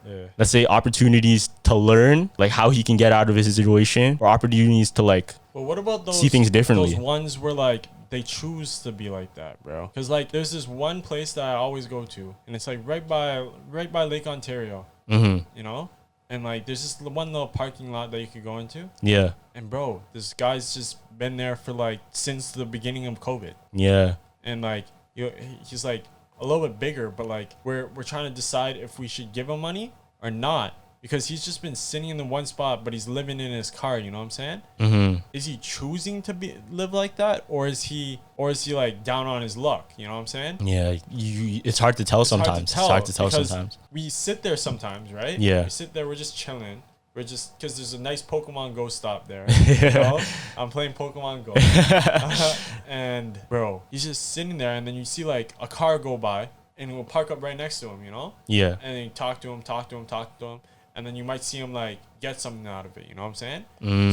Yeah. Let's say opportunities to learn like how he can get out of his situation, or opportunities to like But what about those see things differently. Those ones where like they choose to be like that, bro. Because like there's this one place that I always go to, and it's like right by Lake Ontario. You know, and like there's this one little parking lot that you could go into. Yeah. And bro, this guy's just been there for like since the beginning of COVID. Yeah. And like he's like a little bit bigger, but like we're trying to decide if we should give him money or not, because he's just been sitting in the one spot, but he's living in his car. You know what I'm saying? Is he choosing to live like that, or is he like down on his luck? You know what I'm saying? Yeah. It's hard to tell sometimes. It's hard to tell sometimes. We sit there sometimes, right? Yeah. We sit there. We're just chilling. We're just, because there's a nice Pokemon Go stop there. Yeah. You know? I'm playing Pokemon Go. And bro, he's just sitting there, and then you see like a car go by, and we'll park up right next to him, you know? Yeah. And then you talk to him. And then you might see him like get something out of it. You know what I'm saying?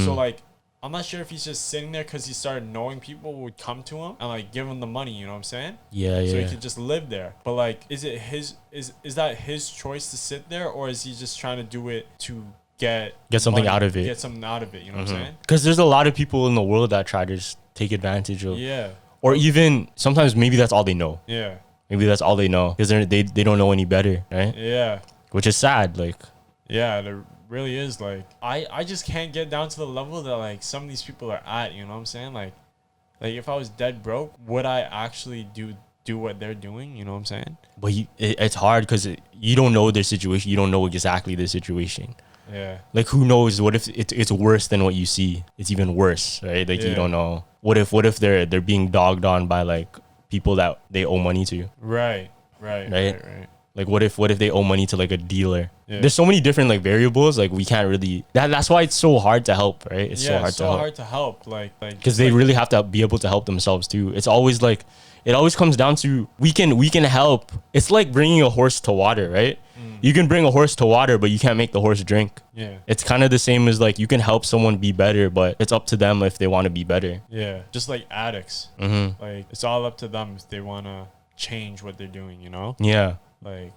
So like, I'm not sure if he's just sitting there because he started knowing people would come to him and like give him the money. You know what I'm saying? Yeah. So he could just live there. But like, is that his choice to sit there, or is he just trying to do it to get something money, out of it? Get something out of it. You know what I'm saying? Because there's a lot of people in the world that try to just take advantage of. Yeah. Or even sometimes maybe that's all they know. Yeah. Maybe that's all they know, because they don't know any better, right? Yeah. Which is sad. Like. Yeah, there really is. Like I just can't get down to the level that like some of these people are at. You know what I'm saying? Like if I was dead broke, would I actually do what they're doing? You know what I'm saying? But it's hard because you don't know their situation. You don't know exactly the situation. Yeah. Like who knows? What if it's worse than what you see? It's even worse, right? Like you don't know. What if they're being dogged on by like people that they owe money to? Right. Like what if they owe money to like a dealer? Yeah. There's so many different like variables. Like we can't really. That's why it's so hard to help, right? It's so hard to help. Like because they really have to be able to help themselves too. It's always like it always comes down to we can help. It's like bringing a horse to water, right? You can bring a horse to water, but you can't make the horse drink. Yeah. It's kind of the same as like you can help someone be better, but it's up to them if they want to be better. Yeah. Just like addicts. Like it's all up to them if they want to change what they're doing, you know? Yeah.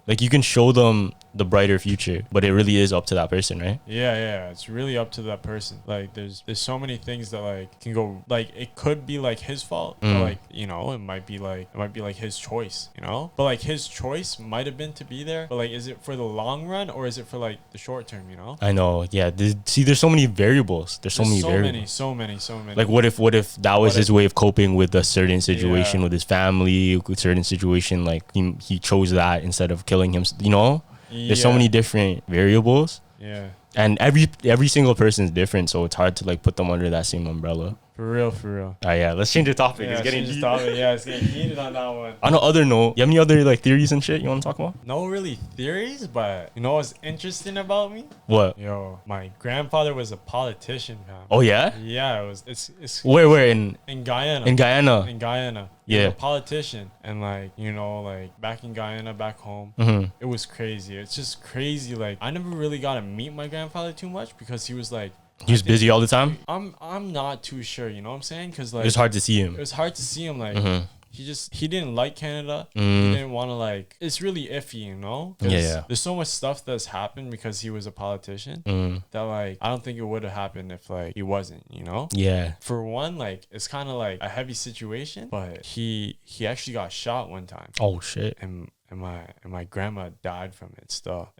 Like you can show them the brighter future, but it really is up to that person, right? Yeah, it's really up to that person. Like there's so many things that like can go, like it could be like his fault, or like, you know, it might be like his choice, you know? But like his choice might have been to be there, but like is it for the long run or is it for like the short term, you know? I know. Yeah. There's so many variables. There's so many variables. So many. Like what if that was his way of coping with a certain situation with his family, with certain situation, like he chose that instead of killing him, you know? There's so many different variables. Yeah. And every single person is different, so it's hard to like put them under that same umbrella. For real. Yeah, let's change the topic. Yeah, it's getting heated. Yeah, it's getting heated on that one. On another note, you have any other like theories and shit you want to talk about? No really theories, but you know what's interesting about me? What? Yo, my grandfather was a politician, fam. Oh yeah? Yeah, it's where in Guyana. In Guyana. Yeah. A politician, and like, you know, like back in Guyana, back home, it was crazy. It's just crazy. Like I never really got to meet my grandfather too much because he was like, he was busy all the time. I'm not too sure, you know what I'm saying? Because like it was hard to see him. It was hard to see him, like he didn't like Canada. He didn't want to like. It's really iffy, you know. Yeah. There's so much stuff that's happened because he was a politician that like I don't think it would have happened if like he wasn't, you know. Yeah. For one, like it's kind of like a heavy situation, but he actually got shot one time. Oh shit. And my grandma died from it still.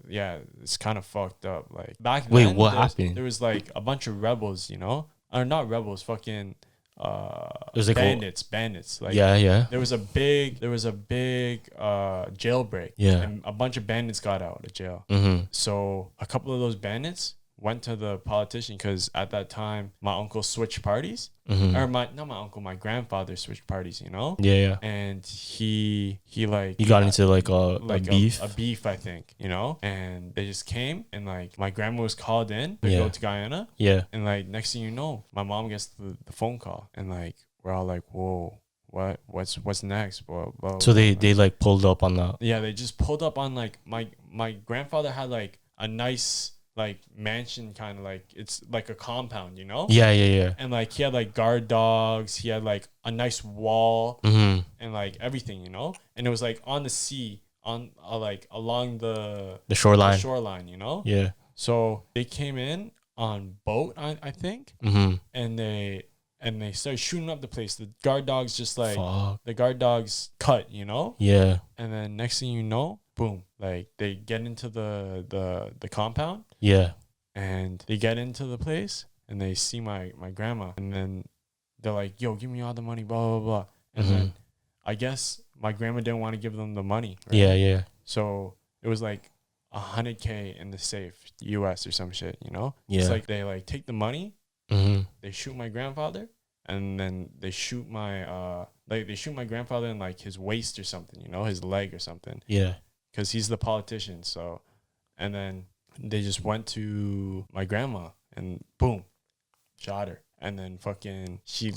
Yeah, it's kind of fucked up. Like back then, wait, what happened? There was like a bunch of rebels, you know, or not rebels, fucking it was like bandits. Like yeah. there was a big jailbreak. Yeah, and a bunch of bandits got out of jail. So a couple of those bandits went to the politician because at that time my uncle switched parties, or my grandfather switched parties, you know. Yeah. And he got into like a beef, I think, you know. And they just came and like my grandma was called in to go to Guyana. Yeah. And like next thing you know, my mom gets the phone call and like we're all like, whoa. What's next? So they like pulled up on that. Yeah, they just pulled up on like my grandfather had like a nice like mansion, kind of like it's like a compound, you know. Yeah. And like he had like guard dogs, he had like a nice wall and like everything, you know. And it was like on the sea, on like along the shoreline, you know. Yeah. So they came in on boat, I think, and they started shooting up the place. The guard dogs just like the guard dogs cut, you know. Yeah. And then next thing you know, boom, like they get into the compound. Yeah. And they get into the place and they see my grandma, and then they're like, yo, give me all the money, blah blah blah. And then I guess my grandma didn't want to give them the money, right? Yeah. So it was like $100K in the safe, US or some shit, you know. Yeah. It's like they like take the money, they shoot my grandfather, and then they shoot my grandfather in like his waist or something, you know, his leg or something. Yeah. Because he's the politician. So, and then they just went to my grandma and boom, shot her. And then fucking she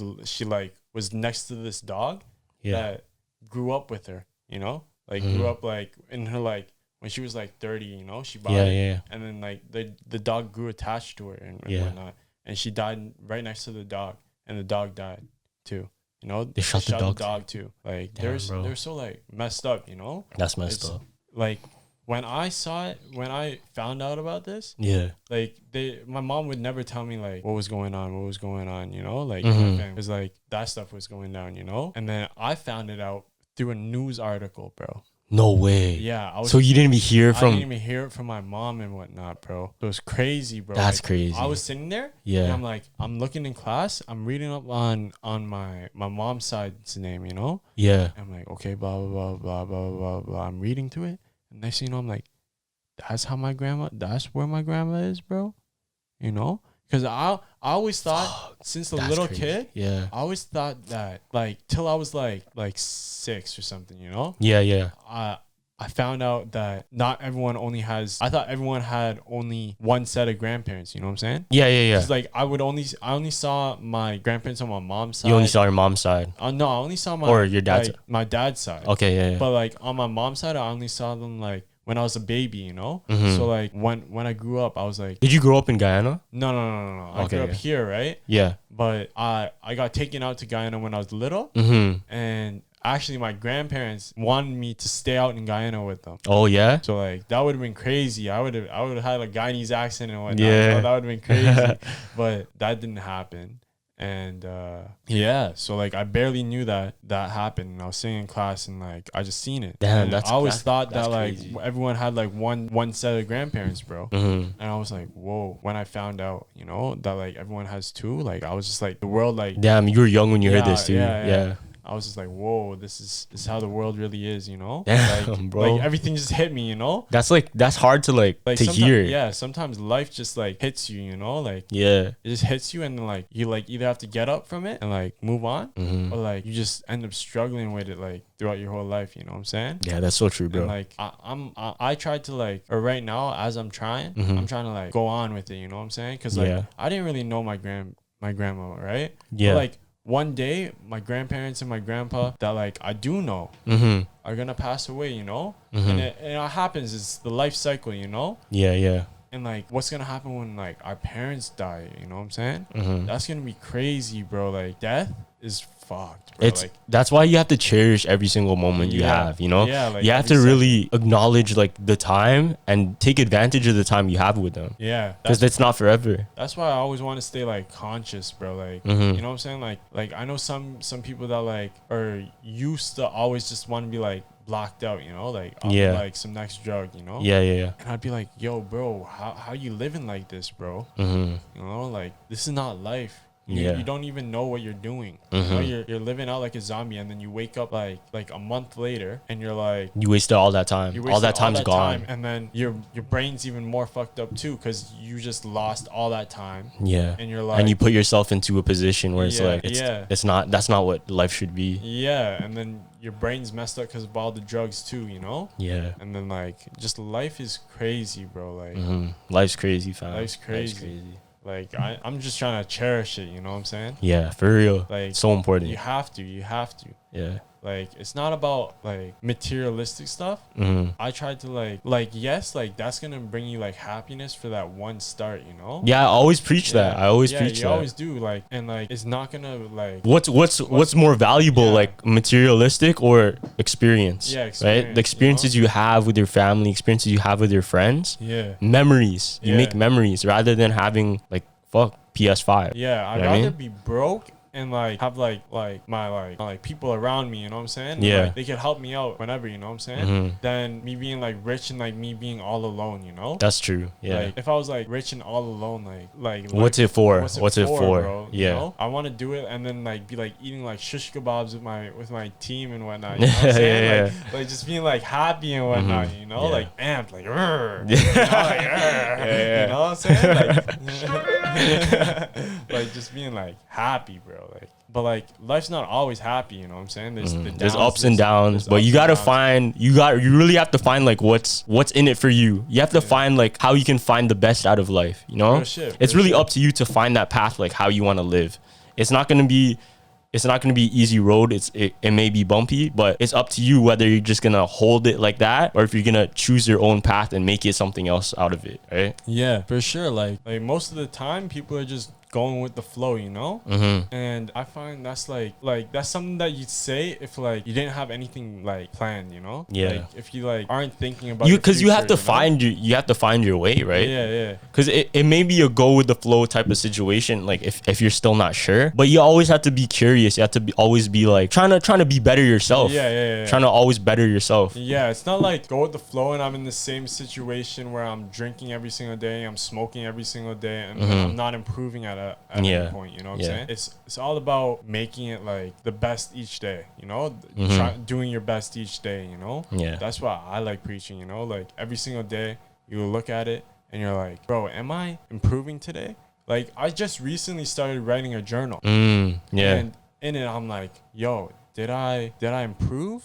like was next to this dog that grew up with her, you know, like grew up like in her like when she was like 30, you know, she bought it. Yeah. And then like the dog grew attached to her and whatnot, and she died right next to the dog, and the dog died too. You know, they shot the dog too. Like they're so like messed up, you know. That's messed up. Like when I saw it, when I found out about this, like my mom would never tell me like what was going on, you know, like it was like that stuff was going down, you know. And then I found it out through a news article, bro. No way. Yeah. So you didn't even hear from? I didn't even hear it from my mom and whatnot, bro. It was crazy, bro. That's like, crazy. I was sitting there, and I'm like, I'm looking in class, I'm reading up on my mom's side's name, you know. Yeah. I'm like, okay, blah blah blah blah blah blah blah. I'm reading through it, and next thing you know, I'm like, that's where my grandma is, bro. You know, because I always thought since a little kid, I always thought that like till I was like 6 or something, you know. Yeah. I found out that not everyone I thought everyone had only one set of grandparents, you know what I'm saying? Yeah. It's like I only saw my grandparents on my mom's side. You only saw your mom's side? No, I only saw your dad's like, my dad's side. Okay, yeah. But like on my mom's side, I only saw them like when I was a baby, you know? So like when I grew up, I was like, did you grow up in Guyana? No. I grew up here, right? Yeah. But I got taken out to Guyana when I was little. And actually my grandparents wanted me to stay out in Guyana with them. Oh yeah? So like that would have been crazy. I would have had a Guyanese accent and whatnot. Yeah. That would have been crazy. But that didn't happen. And so like I barely knew that happened. And I was sitting in class and like I just seen it. Damn, I always thought that like everyone had like one set of grandparents, bro. And I was like, whoa. When I found out, you know, that like everyone has two, like I was just like the world like. Damn, you were young when you heard this too. Yeah. I was just like, whoa, this is how the world really is, you know? Damn, like, bro. Like everything just hit me, you know? That's hard to to hear. Yeah, sometimes life just like hits you, you know? Like it just hits you, and then like you like either have to get up from it and like move on, or like you just end up struggling with it like throughout your whole life, you know what I'm saying? Yeah, that's so true, bro. And like I tried to like, or right now as I'm trying to like go on with it, you know what I'm saying? Because like I didn't really know my grandma, right? Yeah. But, like one day, my grandparents and my grandpa that like I do know are gonna pass away, you know, and it happens. It's the life cycle, you know. Yeah. And like, what's gonna happen when like our parents die? You know what I'm saying? That's gonna be crazy, bro. Like death is fucked, bro. It's that's why you have to cherish every single moment you have, you know? You have to really acknowledge like the time and take advantage of the time you have with them. Yeah. Because it's not forever. That's why I always want to stay like conscious, bro. Like, you know what I'm saying? Like I know some people that like are used to always just want to be like blocked out, you know, like like some next drug, you know. And I'd be like, yo, bro, how you living like this, bro? You know, like this is not life. You don't even know what you're doing. You know, you're living out like a zombie, and then you wake up like a month later, and you're like, you wasted all that time. All that time's gone. And then your brain's even more fucked up too, because you just lost all that time. And you're like, and you put yourself into a position where it's like that's not what life should be. And then your brain's messed up because of all the drugs too, you know. And then like just life is crazy, bro. Like life's crazy, fam. Life's crazy. Like I'm just trying to cherish it, you know what I'm saying? Yeah, for real. Like it's so important. You have to. Yeah. Like it's not about like materialistic stuff. I tried to like yes, like that's gonna bring you like happiness for that one start, you know. I always preach that. I always preach that. You always do. Like, and like it's not gonna like what's more valuable, like materialistic or experience? Right. The experiences you have with your family, experiences you have with your friends. Memories. You make memories rather than having like PS5. I'd rather be broke and like have like my people around me, you know what I'm saying? Like, they could help me out whenever, you know what I'm saying? Than me being like rich and like me being all alone, you know? That's true. Like if I was like rich and all alone, like what's it for? What's it for? Bro, you know? I want to do it and then like be like eating like shish kebabs with my team and whatnot, you know what I'm saying? Like just being like happy and whatnot, you know? Like amped, like you know, you know what I'm saying? Like just being like happy, bro. Like, but like life's not always happy, you know what I'm saying? There's ups and downs, but you gotta find you really have to find like what's in it for you. You have to find like how you can find the best out of life, you know? It's really up to you to find that path, like how you want to live. It's not gonna be easy road. It may be bumpy, but it's up to you whether you're just gonna hold it like that or if you're gonna choose your own path and make it something else out of it, right? Yeah, for sure. Like most of the time people are just going with the flow, you know? And I find that's like that's something that you'd say if like you didn't have anything like planned, you know? Like if you like aren't thinking about you, because you have to find your way, right? Because it may be a go with the flow type of situation, like if you're still not sure, but you always have to be curious. You have to always be like trying to be better yourself. Trying to always better yourself. It's not like go with the flow and I'm in the same situation where I'm drinking every single day, I'm smoking every single day, and I'm not improving at any point, you know what I'm saying? It's all about making it like the best each day, you know? Doing your best each day, you know? That's why I like preaching, you know? Like every single day you look at it and you're like, bro, am I improving today? Like I just recently started writing a journal. And in it I'm like, yo, did I improve?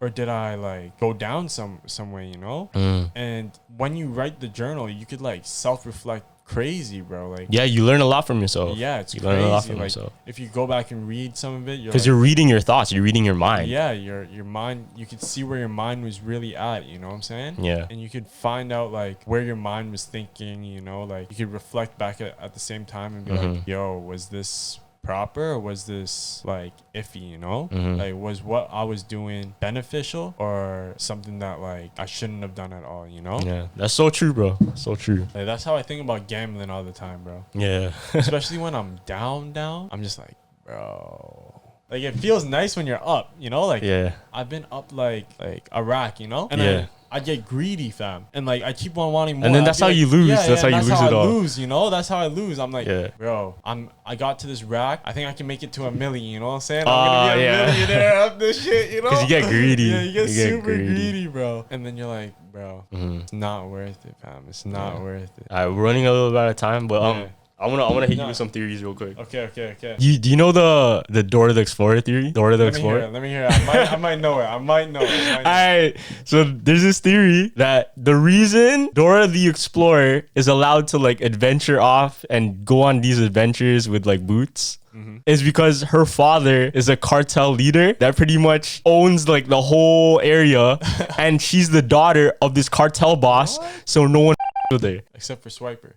Or did I like go down some way, you know? And when you write the journal, you could like self-reflect crazy, bro. Like you learn a lot from yourself. It's you crazy. Learn a lot from like, yourself. If you go back and read some of it, because you're reading your thoughts, you're reading your mind. Your mind, you could see where your mind was really at, you know what I'm saying? And you could find out like where your mind was thinking, you know, like you could reflect back at the same time and be like, yo, was this proper or was this like iffy, you know? Like was what I was doing beneficial or something that like I shouldn't have done at all, you know? That's so true, bro. So true. Like that's how I think about gambling all the time, bro. Especially when I'm down, I'm just like, bro, like it feels nice when you're up, you know? Like I've been up like a rack, you know? And I get greedy, fam, and like I keep on wanting more. And then that's how you lose. That's how you lose it all. Lose, you know. That's how I lose. I'm like, bro, I got to this rack. I think I can make it to $1 million. You know what I'm saying? I'm gonna be a millionaire up this shit. You know? Because you get greedy. You get super greedy, bro. And then you're like, bro, it's not worth it, fam. It's not worth it. All right, we're running a little bit out of time, but I wanna hit you with some theories real quick. Okay. Do you know the Dora the Explorer theory? Dora the Explorer? Let me hear it. I might know it. Alright, so there's this theory that the reason Dora the Explorer is allowed to like adventure off and go on these adventures with like boots is because her father is a cartel leader that pretty much owns like the whole area and she's the daughter of this cartel boss, so no one there. Except for Swiper.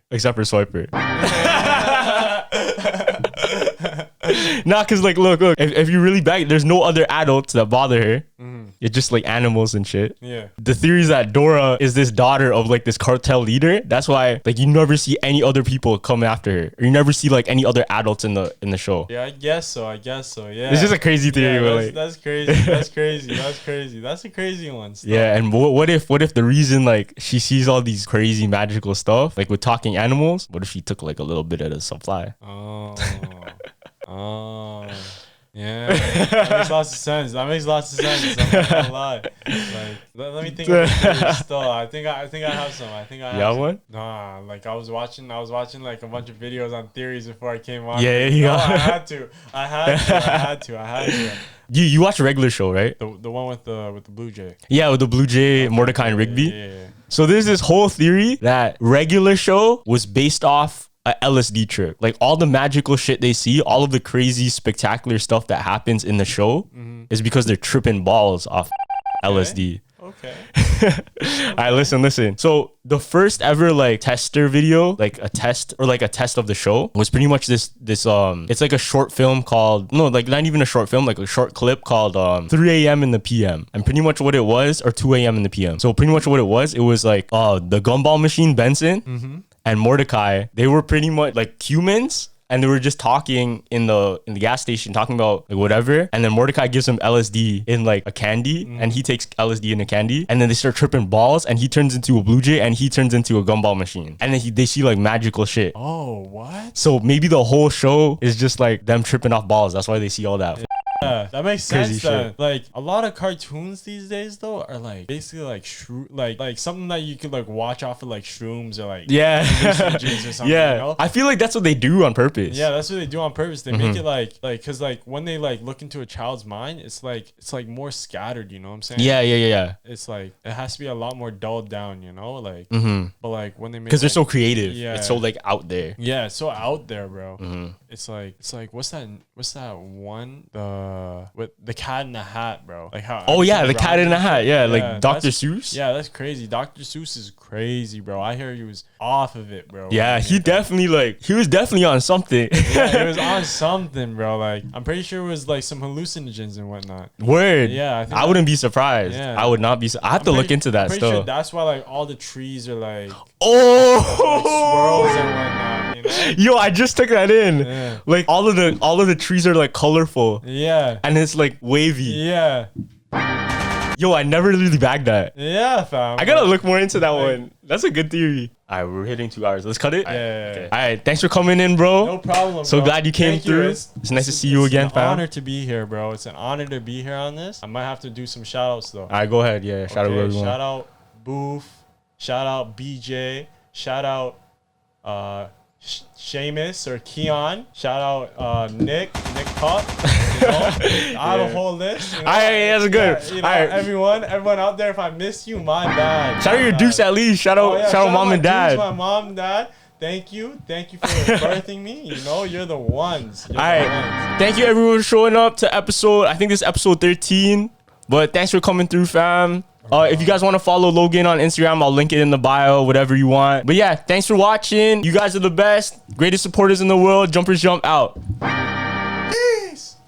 Nah, cause like, look. If you really back, there's no other adults that bother her. It's just like animals and shit. Yeah. The theory is that Dora is this daughter of like this cartel leader. That's why like you never see any other people come after her, or you never see like any other adults in the show. Yeah, I guess so. Yeah. It's just a crazy theory. Yeah, like, that's crazy. That's a crazy one. Still. Yeah, and what if the reason like she sees all these crazy magical stuff like with talking animals? What if she took like a little bit of the supply? Oh. Yeah, that makes lots of sense. I'm not gonna lie. Like, let me think of it still. I think I have some. You have one? Nah, like I was watching like a bunch of videos on theories before I came on. Yeah. I had to. You watch a regular show, right? The one with the Blue Jay. Yeah, with the Blue Jay, Mordecai and Rigby. Yeah. So there's this whole theory that regular show was based off a LSD trip. Like all the magical shit they see, all of the crazy spectacular stuff that happens in the show is because they're tripping balls off LSD. Okay. All right, listen. So the first ever like tester video, like a test of the show, was pretty much this it's like a short film called, no, like not even a short film, like a short clip called 3 a.m. in the PM. And pretty much what it was, or 2 a.m. in the PM. So pretty much what it was like the gumball machine Benson and Mordecai, they were pretty much like humans, and they were just talking in the gas station, talking about like whatever. And then Mordecai gives him LSD in like a candy, and he takes LSD in a candy, and then they start tripping balls, and he turns into a Blue Jay, and he turns into a gumball machine, and then they see like magical shit. Oh, what? So maybe the whole show is just like them tripping off balls. That's why they see all that. Yeah, that makes Crazy sense. Then. shit. Like a lot of cartoons these days, though, are like basically like like something that you could like watch off of like shrooms or like hallucinogens or something. Yeah, you know? I feel like that's what they do on purpose. Yeah, that's what they do on purpose. They make it like because like when they like look into a child's mind, it's like more scattered. You know what I'm saying? Yeah. It's like it has to be a lot more dulled down. You know, like but like when they make Because they're like, so creative. Yeah, It's so like out there. yeah, it's so out there, bro. It's like what's that one with the Cat in the Hat, bro? Like how? Oh yeah, the Cat in the Hat. Yeah, like Dr. Seuss. Yeah, that's crazy. Dr. Seuss is crazy, bro. I hear he was off of it, bro. Yeah, he was definitely on something. Yeah, he was on something, bro. Like I'm pretty sure it was like some hallucinogens and whatnot. Word. Yeah, I wouldn't be surprised. Yeah. I would not be. I have to look into that pretty stuff. sure that's why like all the trees are like Oh, swirls and whatnot. You know? yo, I just took that in. Yeah. Like all of the trees are like colorful. Yeah. And it's like wavy. Yeah. Yo, I never really bagged that. Yeah, fam. I gotta look more into that one. That's a good theory. All right, we're hitting 2 hours. Let's cut it. Yeah. Okay. All right, thanks for coming in, bro. No problem. So bro. glad you came Thank through. It's nice to see you again, It's an fam. honor to be here, bro. It's an honor to be here on this. I might have to do some shout outs though. All right, go ahead. Yeah, shout out everyone. Shout out Booth. Shout out BJ. Shout out Seamus or Keon. Shout out Nick Pop. You know? I have a whole list. You know? All right, that's good. Yeah, you know, All right. everyone out there, if I missed you, my bad. Shout out your dukes at least. Shout out mom and dad. My mom and dad. Thank you for birthing me. You know, you're the ones. All right. Thank you everyone for showing up to episode, I think this is episode 13. But thanks for coming through, fam. If you guys want to follow Logan on Instagram, I'll link it in the bio, whatever you want. But yeah, thanks for watching. You guys are the best. Greatest supporters in the world. Jumpers jump out.